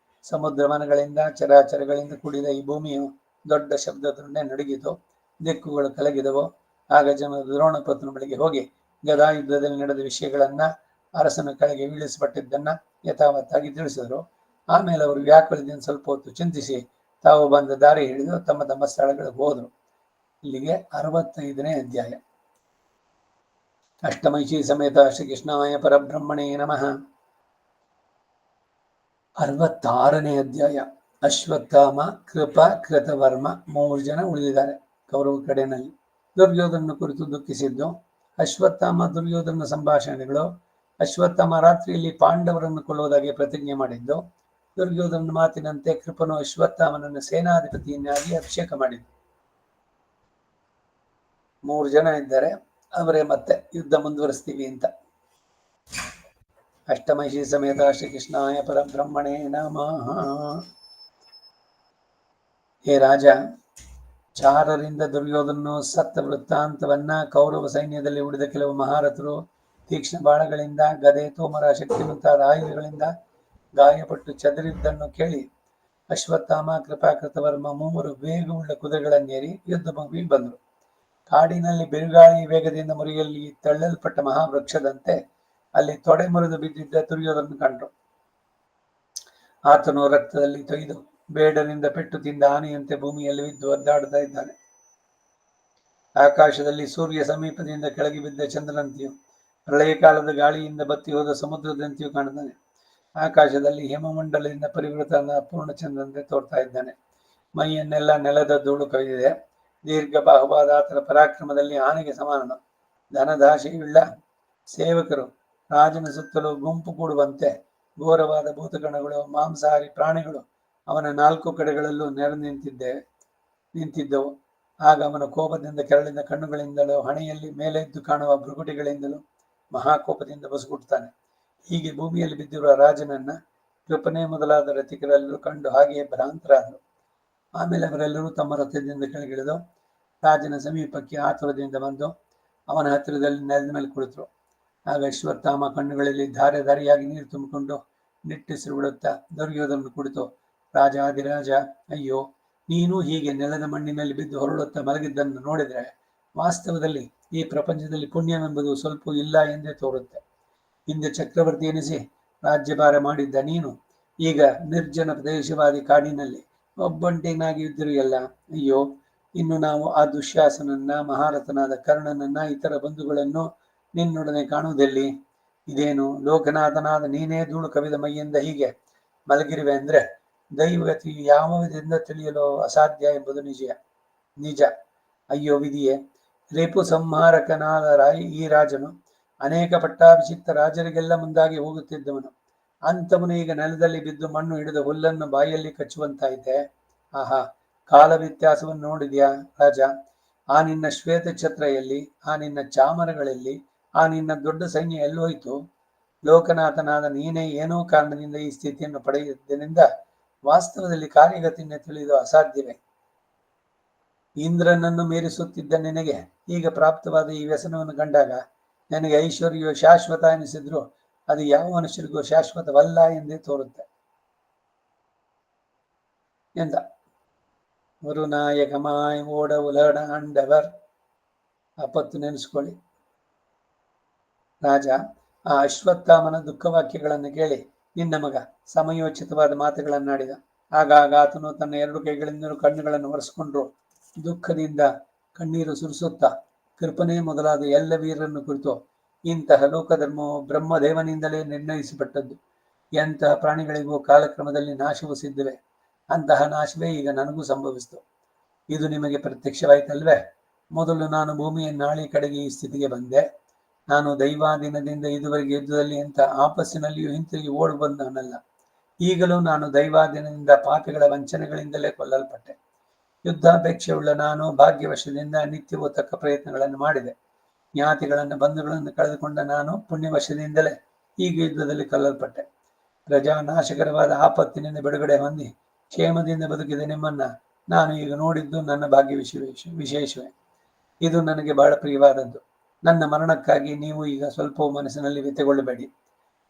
ಸಮುದ್ರ ವನಗಳಿಂದ ಚರಾಚರಗಳಿಂದ ಕೂಡಿದ ಈ ಭೂಮಿಯು ದೊಡ್ಡ ಶಬ್ದದೊಡನೆ ನಡುಗಿತು, ದಿಕ್ಕುಗಳು ಕಲಗಿದವು. ಆಗ ಜನರು ದ್ರೋಣಪುತ್ರನ ಬಳಿಗೆ ಹೋಗಿ ಗದಾಯುದ್ಧದಲ್ಲಿ ನಡೆದ ವಿಷಯಗಳನ್ನ, ಅರಸನ ಕೆಳಗೆ ಬೀಳಿಸಲ್ಪಟ್ಟಿದ್ದನ್ನ ಯಥಾವತ್ತಾಗಿ ತಿಳಿಸಿದರು. ಆಮೇಲೆ ಅವರು ವ್ಯಾಕುಲದಿಂದ ಸ್ವಲ್ಪ ಹೊತ್ತು ಚಿಂತಿಸಿ ತಾವು ಬಂದ ದಾರಿ ಹಿಡಿದು ತಮ್ಮ ತಮ್ಮ ಸ್ಥಳಗಳಿಗೆ ಹೋದರು. ಇಲ್ಲಿಗೆ 65ನೇ ಅಧ್ಯಾಯ. ಅಷ್ಟಮೈಷಿ ಸಮೇತ ಶ್ರೀಕೃಷ್ಣಾಯ ಪರಬ್ರಹ್ಮಣೇ ನಮಃ. 66ನೇ ಅಧ್ಯಾಯ. ಅಶ್ವತ್ಥಾಮ, ಕೃಪ, ಕೃತವರ್ಮ 3 ಜನ ಉಳಿದಿದ್ದಾರೆ ಕೌರವ ಕಡೆಯಲ್ಲಿ. ದುರ್ಯೋಧನ ಕುರಿತು ದುಃಖಿಸಿದ್ದು. ಅಶ್ವತ್ಥಾಮ ದುರ್ಯೋಧನ ಸಂಭಾಷಣೆಗಳು. ಅಶ್ವತ್ಥಾಮ ರಾತ್ರಿಯಲ್ಲಿ ಪಾಂಡವರನ್ನು ಕೊಲ್ಲುವುದಾಗಿ ಪ್ರತಿಜ್ಞೆ ಮಾಡಿದ್ದು. ದುರ್ಯೋಧನ ಮಾತಿನಂತೆ ಕೃಪನು ಅಶ್ವತ್ಥಾಮನನ್ನು ಸೇನಾಧಿಪತಿಯನ್ನಾಗಿ ಅಭಿಷೇಕ ಮಾಡಿದ್ದು. 3 ಜನ ಇದ್ದಾರೆ, ಅವರೇ ಮತ್ತೆ ಯುದ್ಧ ಮುಂದುವರಿಸ್ತೀವಿ ಅಂತ. ಅಷ್ಟಮೈಷಿ ಸಮೇತ ಶ್ರೀಕೃಷ್ಣಾಯ ಪರಬ್ರಹ್ಮಣೇ ನಮಃ. ಹೇ ರಾಜ, ಚಾರರಿಂದ ದುರ್ಯೋಧನನು ಸತ್ತ ವೃತ್ತಾಂತವನ್ನ, ಕೌರವ ಸೈನ್ಯದಲ್ಲಿ ಉಳಿದ ಕೆಲವು ಮಹಾರಥರು ತೀಕ್ಷ್ಣ ಬಾಣಗಳಿಂದ, ಗದೆ, ತೋಮರ, ಶಕ್ತಿ ಮುಂತಾದ ಆಯುಧಗಳಿಂದ ಗಾಯಪಟ್ಟು ಚದರಿದ್ದನ್ನು ಕೇಳಿ ಅಶ್ವತ್ಥಾಮ, ಕೃಪಾಕೃತವರ್ಮ ಮೂವರು ವೇಗವುಳ್ಳ ಕುದುರೆಗಳನ್ನೇರಿ ಯುದ್ಧ ಭೂಮಿಗೆ ಬಂದರು. ಕಾಡಿನಲ್ಲಿ ಬಿರುಗಾಳಿ ವೇಗದಿಂದ ಮುರಿಯಲ್ಲಿ ತಳ್ಳಲ್ಪಟ್ಟ ಮಹಾವೃಕ್ಷದಂತೆ ಅಲ್ಲಿ ತೊಡೆ ಮುರಿದು ಬಿದ್ದಿದ್ದ ದುರ್ಯೋಧನ ಕಂಡ್ರು. ಆತನು ರಕ್ತದಲ್ಲಿ ತೊಯ್ದು ಬೇಡರಿಂದ ಪೆಟ್ಟು ತಿಂದ ಆನೆಯಂತೆ ಭೂಮಿಯಲ್ಲಿ ಬಿದ್ದು ಒದ್ದಾಡ್ತಾ ಇದ್ದಾನೆ. ಆಕಾಶದಲ್ಲಿ ಸೂರ್ಯ ಸಮೀಪದಿಂದ ಕೆಳಗೆ ಬಿದ್ದ ಚಂದ್ರನಂತೆಯೂ ಪ್ರಳಯ ಕಾಲದ ಗಾಳಿಯಿಂದ ಬತ್ತಿ ಹೋದ ಸಮುದ್ರದಂತೆಯೂ ಕಾಣುತ್ತಾನೆ. ಆಕಾಶದಲ್ಲಿ ಹೇಮಮಂಡಲದಿಂದ ಪರಿವೃತನ ಪೂರ್ಣಚಂದ್ರಂತೆ ತೋರ್ತಾ ಇದ್ದಾನೆ. ಮೈಯನ್ನೆಲ್ಲ ನೆಲದ ಧೂಳು ಕವಿದಿದೆ. ದೀರ್ಘ ಬಾಹುವಾದ ಆತನ ಪರಾಕ್ರಮದಲ್ಲಿ ಆನೆಗೆ ಸಮಾನನು. ಧನದಾಶೆಯುಳ್ಳ ಸೇವಕರು ರಾಜನ ಸುತ್ತಲೂ ಗುಂಪು ಕೂಡುವಂತೆ ಘೋರವಾದ ಭೂತಗಣಗಳು, ಮಾಂಸಾಹಾರಿ ಪ್ರಾಣಿಗಳು ಅವನ ನಾಲ್ಕು ಕಡೆಗಳಲ್ಲೂ ನೆರೆ ನಿಂತಿದ್ದವು. ಆಗ ಅವನ ಕೋಪದಿಂದ ಕೆರಳಿದ ಕಣ್ಣುಗಳಿಂದಲೂ ಹಣೆಯಲ್ಲಿ ಮೇಲೆದ್ದು ಕಾಣುವ ಭೃಗುಟಿಗಳಿಂದಲೂ ಮಹಾಕೋಪದಿಂದ ಬಸುಗುಡ್ತಾನೆ. ಹೀಗೆ ಭೂಮಿಯಲ್ಲಿ ಬಿದ್ದಿರುವ ರಾಜನನ್ನ ಕೃಪನೆ ಮೊದಲಾದ ರಥಿಕರೆಲ್ಲರೂ ಕಂಡು ಹಾಗೆಯೇ ಭ್ರಾಂತರಾದರು. ಆಮೇಲೆ ಅವರೆಲ್ಲರೂ ತಮ್ಮ ರಥದಿಂದ ಕೆಳಗಿಳಿದು ರಾಜನ ಸಮೀಪಕ್ಕೆ ಆತುರದಿಂದ ಬಂದು ಅವನ ಹತ್ತಿರದಲ್ಲಿ ನೆಲದ ಮೇಲೆ ಕುಳಿತರು. ಆಗ ಅಶ್ವತ್ಥಾಮ ಕಣ್ಣುಗಳಲ್ಲಿ ಧಾರೆ ಧಾರೆಯಾಗಿ ನೀರು ತುಂಬಿಕೊಂಡು ನಿಟ್ಟುಸಿರು ಬಿಡುತ್ತಾ ದುರ್ಯೋಧನನ್ನು ಕುಳಿತು, ರಾಜಾದಿರಾಜ, ಅಯ್ಯೋ, ನೀನು ಹೀಗೆ ನೆಲದ ಮಣ್ಣಿನಲ್ಲಿ ಬಿದ್ದು ಹೊರಳುತ್ತಾ ಮಲಗಿದ್ದನ್ನು ನೋಡಿದರೆ ವಾಸ್ತವದಲ್ಲಿ ಈ ಪ್ರಪಂಚದಲ್ಲಿ ಪುಣ್ಯವೆಂಬುದು ಸ್ವಲ್ಪ ಇಲ್ಲ ಎಂದೇ ತೋರುತ್ತೆ. ಹಿಂದೆ ಚಕ್ರವರ್ತಿ ಎನಿಸಿ ರಾಜ್ಯಭಾರ ಮಾಡಿದ್ದ ನೀನು ಈಗ ನಿರ್ಜನ ಪ್ರದೇಶವಾದಿ ಕಾಡಿನಲ್ಲಿ ಒಬ್ಬಂಟಿನಾಗಿ ಇದ್ದಿರುಯಲ್ಲ. ಅಯ್ಯೋ, ಇನ್ನು ನಾವು ಆ ದುಶ್ಯಾಸನನ್ನ, ಮಹಾರಥನಾದ ಕರ್ಣನನ್ನ, ಇತರ ಬಂಧುಗಳನ್ನು ನಿನ್ನೊಡನೆ ಕಾಣುವುದೆಲ್ಲಿ? ಇದೇನು ಲೋಕನಾಥನಾದ ನೀನೇ ಧೂಳು ಕವಿದ ಮೈಯಿಂದ ಹೀಗೆ ಮಲಗಿರುವೆ ಅಂದ್ರೆ ದೈವಗತಿಯು ಯಾವ ವಿಧದಿಂದ ತಿಳಿಯಲು ಅಸಾಧ್ಯ ಎಂಬುದು ನಿಜ. ಅಯ್ಯೋ ವಿಧಿಯೇ, ರೇಪು ಸಂಹಾರಕನಾದ ಈ ರಾಜನು ಅನೇಕ ಪಟ್ಟಾಭಿಷಿಕ್ತ ರಾಜರಿಗೆಲ್ಲ ಮುಂದಾಗಿ ಹೋಗುತ್ತಿದ್ದವನು. ಅಂತವನು ಈಗ ನೆಲದಲ್ಲಿ ಬಿದ್ದು ಮಣ್ಣು ಹಿಡಿದು ಹುಲ್ಲನ್ನು ಬಾಯಲ್ಲಿ ಕಚ್ಚುವಂತಾಯಿತೆ. ಆಹಾ, ಕಾಲ ವ್ಯತ್ಯಾಸವನ್ನು ನೋಡಿದ್ಯಾ ರಾಜ? ಆ ನಿನ್ನ ಶ್ವೇತ ಛತ್ರ ಎಲ್ಲಿ? ಆ ನಿನ್ನ ಚಾಮರಗಳಲ್ಲಿ ಆ ನಿನ್ನ ದೊಡ್ಡ ಸೈನ್ಯ ಎಲ್ಲೋಯ್ತು? ಲೋಕನಾಥನಾದ ನೀನೇ ಏನೋ ಕಾರಣದಿಂದ ಈ ಸ್ಥಿತಿಯನ್ನು ಪಡೆಯುವುದರಿಂದ ವಾಸ್ತವದಲ್ಲಿ ಕಾರ್ಯಗತಿಯನ್ನು ತಿಳಿಯುವುದು ಅಸಾಧ್ಯವೇ? ಇಂದ್ರನನ್ನು ಮೀರಿಸುತ್ತಿದ್ದ ನಿನಗೆ ಈಗ ಪ್ರಾಪ್ತವಾದ ಈ ವ್ಯಸನವನ್ನು ಕಂಡಾಗ ನನಗೆ ಐಶ್ವರ್ಯವು ಶಾಶ್ವತ ಎನಿಸಿದ್ರು ಅದು ಯಾವ ಮನುಷ್ಯರಿಗೂ ಶಾಶ್ವತವಲ್ಲ ಎಂದೇ ತೋರುತ್ತೆ ಎಂದ. ஒரு நாயகமாய் ஓட உலட ஆண்டவர். ಆಪತ್ತು ನೆನೆಸ್ಕೊಳ್ಳಿ ರಾಜ. ಆ ಅಶ್ವತ್ಥಾಮನ ದುಃಖವಾಕ್ಯಗಳನ್ನು ಕೇಳಿ ನಿನ್ನ ಮಗ ಸಮಯೋಚಿತವಾದ ಮಾತುಗಳನ್ನಾಡಿದ. ಆಗಾಗ ಆತನು ತನ್ನ ಎರಡು ಕೈಗಳಿಂದಲೂ ಕಣ್ಣುಗಳನ್ನು ಒರೆಸಿಕೊಂಡ್ರು ದುಃಖದಿಂದ ಕಣ್ಣೀರು ಸುರಿಸುತ್ತಾ ಕೃಪನೆ ಮೊದಲಾದ ಎಲ್ಲ ವೀರರನ್ನು ಕುರಿತು, ಇಂತಹ ಲೋಕಧರ್ಮವು ಬ್ರಹ್ಮದೇವನಿಂದಲೇ ನಿರ್ಣಯಿಸಲ್ಪಟ್ಟದ್ದು. ಎಂತಹ ಪ್ರಾಣಿಗಳಿಗೂ ಕಾಲಕ್ರಮದಲ್ಲಿ ನಾಶವು ಸಿದ್ಧವೇ. ಅಂತಹ ನಾಶವೇ ಈಗ ನನಗೂ ಸಂಭವಿಸಿತು. ಇದು ನಿಮಗೆ ಪ್ರತ್ಯಕ್ಷವಾಯಿತಲ್ವೇ? ಮೊದಲು ನಾನು ಭೂಮಿಯ ನಾಳಿ ಕಡೆಗೆ ಈ ಸ್ಥಿತಿಗೆ ಬಂದೆ. ನಾನು ದೈವಾಧೀನದಿಂದ ಇದುವರೆಗೆ ಯುದ್ಧದಲ್ಲಿ ಅಂತ ಆಪಸ್ಸಿನಲ್ಲಿಯೂ ಹಿಂತಿರುಗಿ ಓಡಿ ಬಂದವನಲ್ಲ. ಈಗಲೂ ನಾನು ದೈವಾಧೀನದಿಂದ ಪಾಪಿಗಳ ವಂಚನೆಗಳಿಂದಲೇ ಕೊಲ್ಲಲ್ಪಟ್ಟೆ. ಯುದ್ಧಾಪೇಕ್ಷೆಯುಳ್ಳ ನಾನು ಭಾಗ್ಯವಶದಿಂದ ನಿತ್ಯವೂ ತಕ್ಕ ಪ್ರಯತ್ನಗಳನ್ನು ಮಾಡಿದೆ. ಜ್ಞಾತಿಗಳನ್ನು, ಬಂಧುಗಳನ್ನು ಕಳೆದುಕೊಂಡ ನಾನು ಪುಣ್ಯವಶದಿಂದಲೇ ಈಗ ಯುದ್ಧದಲ್ಲಿ ಕೊಲ್ಲಲ್ಪಟ್ಟೆ. ಪ್ರಜಾನಾಶಕರವಾದ ಆಪತ್ತಿನಿಂದ ಬಿಡುಗಡೆ ಹೊಂದಿ ಕ್ಷೇಮದಿಂದ ಬದುಕಿದ ನಿಮ್ಮನ್ನ ನಾನು ಈಗ ನೋಡಿದ್ದು ನನ್ನ ಭಾಗ್ಯ ವಿಶೇಷವೇ. ಇದು ನನಗೆ ಬಹಳ ಪ್ರಿಯವಾದದ್ದು. ನನ್ನ ಮರಣಕ್ಕಾಗಿ ನೀವು ಈಗ ಸ್ವಲ್ಪವೂ ಮನಸ್ಸಿನಲ್ಲಿ ವ್ಯತ್ಯಗೊಳ್ಳಬೇಡಿ.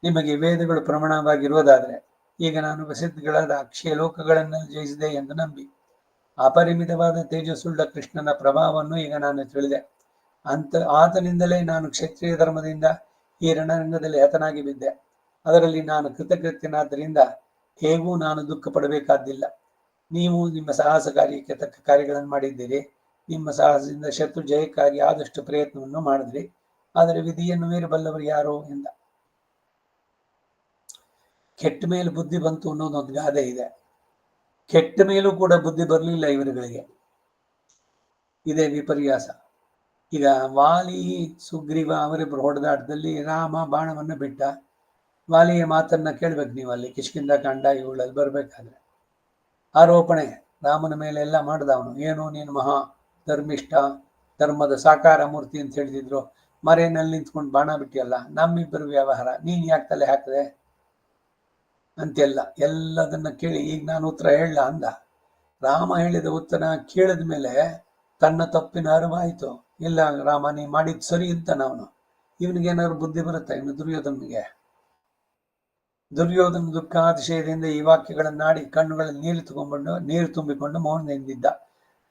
ನಿಮಗೆ ವೇದಗಳು ಪ್ರಮಾಣವಾಗಿರುವುದಾದರೆ ಈಗ ನಾನು ಪ್ರಸಿದ್ಧಿಗಳಾದ ಅಕ್ಷಯ ಲೋಕಗಳನ್ನು ಜಯಿಸಿದೆ ಎಂದು ನಂಬಿ, ಅಪರಿಮಿತವಾದ ತೇಜಸ್ಸುಳ್ಳ ಕೃಷ್ಣನ ಪ್ರಭಾವವನ್ನು ಈಗ ನಾನು ತಿಳಿದೆ. ಆತನಿಂದಲೇ ನಾನು ಕ್ಷತ್ರಿಯ ಧರ್ಮದಿಂದ ಈ ರಣರಂಗದಲ್ಲಿ ಹತನಾಗಿ ಬಿದ್ದೆ. ಅದರಲ್ಲಿ ನಾನು ಕೃತಕೃತ್ಯನಾದ್ದರಿಂದ ಹೇಗೂ ನಾನು ದುಃಖ ಪಡಬೇಕಾದ್ದಿಲ್ಲ. ನೀವು ನಿಮ್ಮ ಸಾಹಸ ಕಾರ್ಯಕ್ಕೆ ತಕ್ಕ ಕಾರ್ಯಗಳನ್ನು ಮಾಡಿದ್ದೀರಿ. ನಿಮ್ಮ ಸಾಹಸದಿಂದ ಶತ್ರು ಜಯಕ್ಕಾಗಿ ಆದಷ್ಟು ಪ್ರಯತ್ನವನ್ನು ಮಾಡಿದ್ರಿ. ಆದರೆ ವಿಧಿಯನ್ನು ಮೀರಬಲ್ಲವರು ಯಾರು ಎಂದ. ಕೆಟ್ಟ ಮೇಲೆ ಬುದ್ಧಿ ಬಂತು ಅನ್ನೋದೊಂದು ಗಾದೆ ಇದೆ. ಕೆಟ್ಟ ಮೇಲೂ ಕೂಡ ಬುದ್ಧಿ ಬರಲಿಲ್ಲ ಇವರುಗಳಿಗೆ. ಇದೇ ವಿಪರ್ಯಾಸ. ಈಗ ವಾಲಿ ಸುಗ್ರೀವ ಅವರಿಬ್ಬರು ಹೊಡೆದಾಟದಲ್ಲಿ ರಾಮ ಬಾಣವನ್ನು ಬಿಟ್ಟ. ವಾಲಿಯ ಮಾತನ್ನ ಕೇಳ್ಬೇಕು ನೀವು. ಅಲ್ಲಿ ಕಿಷ್ಕಿಂಧ ಕಾಂಡ ಇವುಗಳಲ್ಲಿ ಬರ್ಬೇಕಾದ್ರೆ ಆರೋಪಣೆ ರಾಮನ ಮೇಲೆ ಎಲ್ಲ ಮಾಡ್ದ ಅವನು. ಏನು ನೀನು ಮಹಾ ಧರ್ಮಿಷ್ಠ, ಧರ್ಮದ ಸಾಕಾರ ಮೂರ್ತಿ ಅಂತ ಹೇಳಿದ್ರು, ಮರೆಯಲ್ಲಿ ನಿಂತ್ಕೊಂಡು ಬಾಣ ಬಿಟ್ಟಿಯಲ್ಲ, ನಮ್ಮಿಬ್ಬರು ವ್ಯವಹಾರ ನೀನ್ ಯಾಕೆ ತಲೆ ಹಾಕದೆ ಅಂತೆಲ್ಲ ಎಲ್ಲದನ್ನ ಕೇಳಿ ಈಗ ನಾನು ಉತ್ತರ ಹೇಳ ಅಂದ. ರಾಮ ಹೇಳಿದ ಉತ್ತರ ಕೇಳಿದ ಮೇಲೆ ತನ್ನ ತಪ್ಪಿನ ಅರಿವಾಯಿತು. ಇಲ್ಲ ರಾಮ, ನೀ ಮಾಡಿದ್ ಸರಿ ಅಂತ. ಅವನಿಗೇನಾದ್ರು ಬುದ್ಧಿ ಬರುತ್ತೆ ಇನ್ನು ದುರ್ಯೋಧನಿಗೆ? ದುರ್ಯೋಧನ ದುಃಖಾತಿಶಯದಿಂದ ಈ ವಾಕ್ಯಗಳನ್ನಾಡಿ ಕಣ್ಣುಗಳಲ್ಲಿ ನೀರು ತುಂಬಿಕೊಂಡು ಮೌನದಿಂದಿದ್ದ.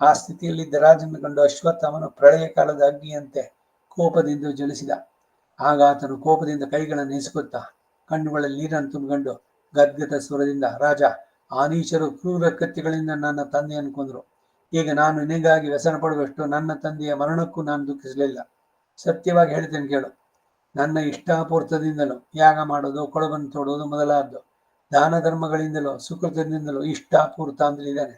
ಆ ಸ್ಥಿತಿಯಲ್ಲಿದ್ದ ರಾಜನ ಕಂಡು ಅಶ್ವತ್ಥಾಮನು ಪ್ರಳಯ ಕಾಲದ ಅಗ್ನಿಯಂತೆ ಕೋಪದಿಂದ ಜ್ವಲಿಸಿದ. ಆಗ ಆತನು ಕೋಪದಿಂದ ಕೈಗಳನ್ನು ಎಸೆಗುತ್ತಾ ಕಣ್ಣುಗಳಲ್ಲಿ ನೀರನ್ನು ತುಂಬಿಕೊಂಡು ಗದ್ಗದ ಸ್ವರದಿಂದ, ರಾಜ, ಆ ನೀಚರು ಕ್ರೂರ ಕತ್ತಿಗಳಿಂದ ನನ್ನ ತಂದೆಯನ್ನು ಕೊಂದರು. ಈಗ ನಾನು ನಿನಗಾಗಿ ವ್ಯಸನ ಪಡುವಷ್ಟು ನನ್ನ ತಂದೆಯ ಮರಣಕ್ಕೂ ನಾನು ದುಃಖಿಸಲಿಲ್ಲ. ಸತ್ಯವಾಗಿ ಹೇಳ್ತೇನೆ ಕೇಳು. ನನ್ನ ಇಷ್ಟಾಪೂರ್ತದಿಂದಲೂ ಯಾಗ ಮಾಡೋದು, ಕೊಳವನ್ನು ತೋಡುವುದು ಮೊದಲಾದ್ದು, ದಾನ ಧರ್ಮಗಳಿಂದಲೂ ಸುಕೃತದಿಂದಲೂ ಇಷ್ಟಾಪೂರ್ತ ಅಂದ್ರೆ ಇದ್ದಾನೆ.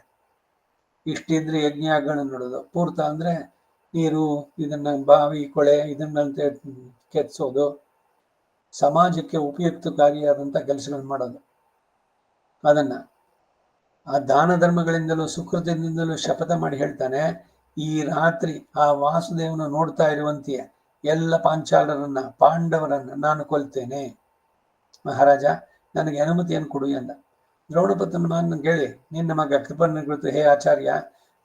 ಇಷ್ಟಿದ್ರೆ ಯಜ್ಞಗಳನ್ನು ನೋಡೋದು, ಪೂರ್ತ ಅಂದ್ರೆ ನೀರು, ಇದನ್ನ ಬಾವಿ ಕೊಳೆ ಇದನ್ನಂತೆ ಕೆತ್ಸೋದು, ಸಮಾಜಕ್ಕೆ ಉಪಯುಕ್ತಕಾರಿಯಾದಂಥ ಕೆಲಸಗಳನ್ನು ಮಾಡೋದು. ಅದನ್ನ ಆ ದಾನ ಧರ್ಮಗಳಿಂದಲೂ ಸುಕೃತದಿಂದಲೂ ಶಪಥ ಮಾಡಿ ಹೇಳ್ತಾನೆ, ಈ ರಾತ್ರಿ ಆ ವಾಸುದೇವನ ನೋಡ್ತಾ ಇರುವಂತೆಯೇ ಎಲ್ಲ ಪಾಂಡವರನ್ನ ನಾನು ಕೊಲ್ತೇನೆ. ಮಹಾರಾಜ, ನನಗೆ ಅನುಮತಿಯನ್ನು ಕೊಡು ಎಂದ. ದ್ರೋಣಪುತ್ರನ ಮಾತನ್ನು ಕೇಳಿ ನಿನ್ನ ಮಗ ಕೃಪನ ಕುರಿತು, ಹೇ ಆಚಾರ್ಯ,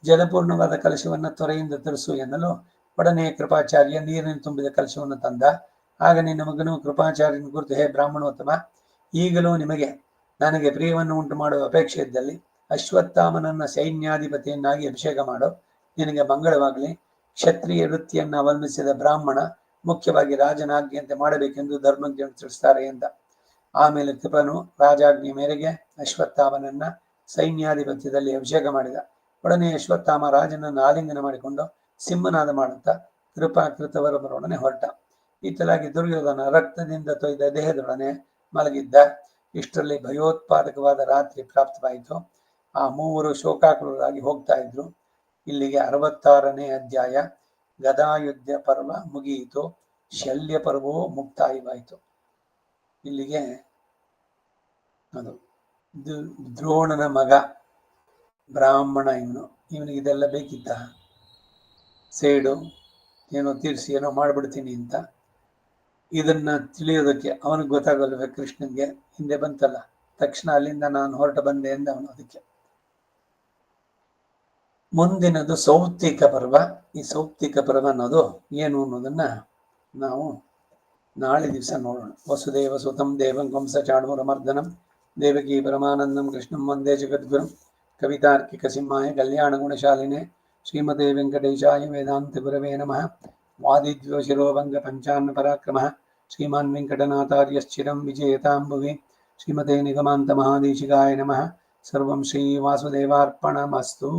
ಜಲಪೂರ್ಣವಾದ ಕಲಶವನ್ನ ತೊರೆಯಿಂದ ತರಿಸು ಎನ್ನಲು ಒಡನೆ ಕೃಪಾಚಾರ್ಯ ನೀರಿನ ತುಂಬಿದ ಕಲಶವನ್ನು ತಂದ. ಆಗ ನಿನ್ನ ಮಗನು ಕೃಪಾಚಾರ್ಯನ ಕುರಿತು, ಹೇ ಬ್ರಾಹ್ಮಣೋತ್ತಮ, ಈಗಲೂ ನನಗೆ ಪ್ರಿಯವನ್ನು ಉಂಟು ಮಾಡುವ ಅಪೇಕ್ಷೆ ಇದ್ದಲ್ಲಿ ಅಶ್ವತ್ಥಾಮನನ್ನ ಸೈನ್ಯಾಧಿಪತಿಯನ್ನಾಗಿ ಅಭಿಷೇಕ ಮಾಡು. ನಿನಗೆ ಮಂಗಳವಾಗಲಿ. ಕ್ಷತ್ರಿಯ ವೃತ್ತಿಯನ್ನು ಅವಲಂಬಿಸಿದ ಬ್ರಾಹ್ಮಣ ಮುಖ್ಯವಾಗಿ ರಾಜನಾಜ್ಞೆಯಂತೆ ಮಾಡಬೇಕೆಂದು ಧರ್ಮಜ್ಞರು ತಿಳಿಸ್ತಾರೆ ಎಂದ. ಆಮೇಲೆ ಕೃಪನು ರಾಜಾಜ್ಞೆ ಮೇರೆಗೆ ಅಶ್ವತ್ಥಾಮನನ್ನ ಸೈನ್ಯಾಧಿಪತ್ಯದಲ್ಲಿ ಅಭಿಷೇಕ ಮಾಡಿದ. ಒಡನೆ ಅಶ್ವತ್ಥಾಮ ರಾಜನನ್ನು ಆಲಿಂಗನ ಮಾಡಿಕೊಂಡು ಸಿಂಹನಾದ ಮಾಡುತ್ತಾ ಕೃಪಾಕೃತವರೊಡನೆ ಹೊರಟ. ಇತ್ತಲಾಗಿ ದುರ್ಯೋಧನ ರಕ್ತದಿಂದ ತೊಯ್ದ ದೇಹದೊಡನೆ ಮಲಗಿದ್ದ. ಇಷ್ಟರಲ್ಲಿ ಭಯೋತ್ಪಾದಕವಾದ ರಾತ್ರಿ ಪ್ರಾಪ್ತವಾಯಿತು. ಆ ಮೂವರು ಶೋಕಾಕುಲರಾಗಿ ಹೋಗ್ತಾ ಇದ್ರು. ಇಲ್ಲಿಗೆ 66ನೇ ಅಧ್ಯಾಯ ಗದಾಯುದ್ಧ ಪರ್ವ ಮುಗಿಯಿತು. ಶಲ್ಯ ಪರ್ವವು ಮುಕ್ತಾಯವಾಯಿತು. ಇಲ್ಲಿಗೆ ಅದು ದ್ರೋಣನ ಮಗ ಬ್ರಾಹ್ಮಣ, ಇವನಿಗೆ ಇದೆಲ್ಲ ಬೇಕಿತ್ತ? ಸೇಡು ಏನೋ ತೀರಿಸಿ ಏನೋ ಮಾಡ್ಬಿಡ್ತೀನಿ ಅಂತ. ಇದನ್ನ ತಿಳಿಯೋದಕ್ಕೆ ಅವನಿಗೆ ಗೊತ್ತಾಗಲ್ವೇ ಕೃಷ್ಣನ್ಗೆ? ಹಿಂದೆ ಬಂತಲ್ಲ, ತಕ್ಷಣ ಅಲ್ಲಿಂದ ನಾನು ಹೊರಟು ಬಂದೆ ಎಂದ ಅವನು. ಅದಕ್ಕೆ ಮುಂದಿನದು ಸೌಪ್ತಿಕ ಪರ್ವ. ಈ ಸೌಪ್ತಿಕ ಪರ್ವ ಅನ್ನೋದು ಏನು ಅನ್ನೋದನ್ನ ನಾವು ನಾಳೆ ದಿವಸ ನೋಡೋಣ. ವಸುದೇವ ಸುತಂ ದೇವಂ ಕಂಸ ಚಾಣೂರಮರ್ದನಂ ದೇವಕೀ ಪರಮಾನಂದಂ ಕೃಷ್ಣಂ ವಂದೇ ಜಗದ್ಗುರುಂ ಕವಿತಾರ್ಕಿಕ ಸಿಂಹಾಯ ಕಲ್ಯಾಣ ಗುಣಶಾಲಿನೇ ಶ್ರೀಮತೆ ವೆಂಕಟೇಶಾಯ ವೇದಾಂತ ಗುರವೇ ನಮಃ. ವಾದಿದ್ವೋ ಶಿರೋಭಂಗ ಪಂಚಾನ್ನ ಪರಾಕ್ರಮಃ ಶ್ರೀಮಾನ್ ವೆಂಕಟನಾಥಾರ್ಯಶ್ಚಿರಂ ವಿಜಯತಾಂಬುವಿ. ಶ್ರೀಮತೆ ನಿಗಮಾಂತ ಮಹಾದೇಶಿಕಾಯ ನಮಃ. ಸರ್ವಂ ಶ್ರೀ ವಾಸುದೇವಾರ್ಪಣಮಸ್ತು.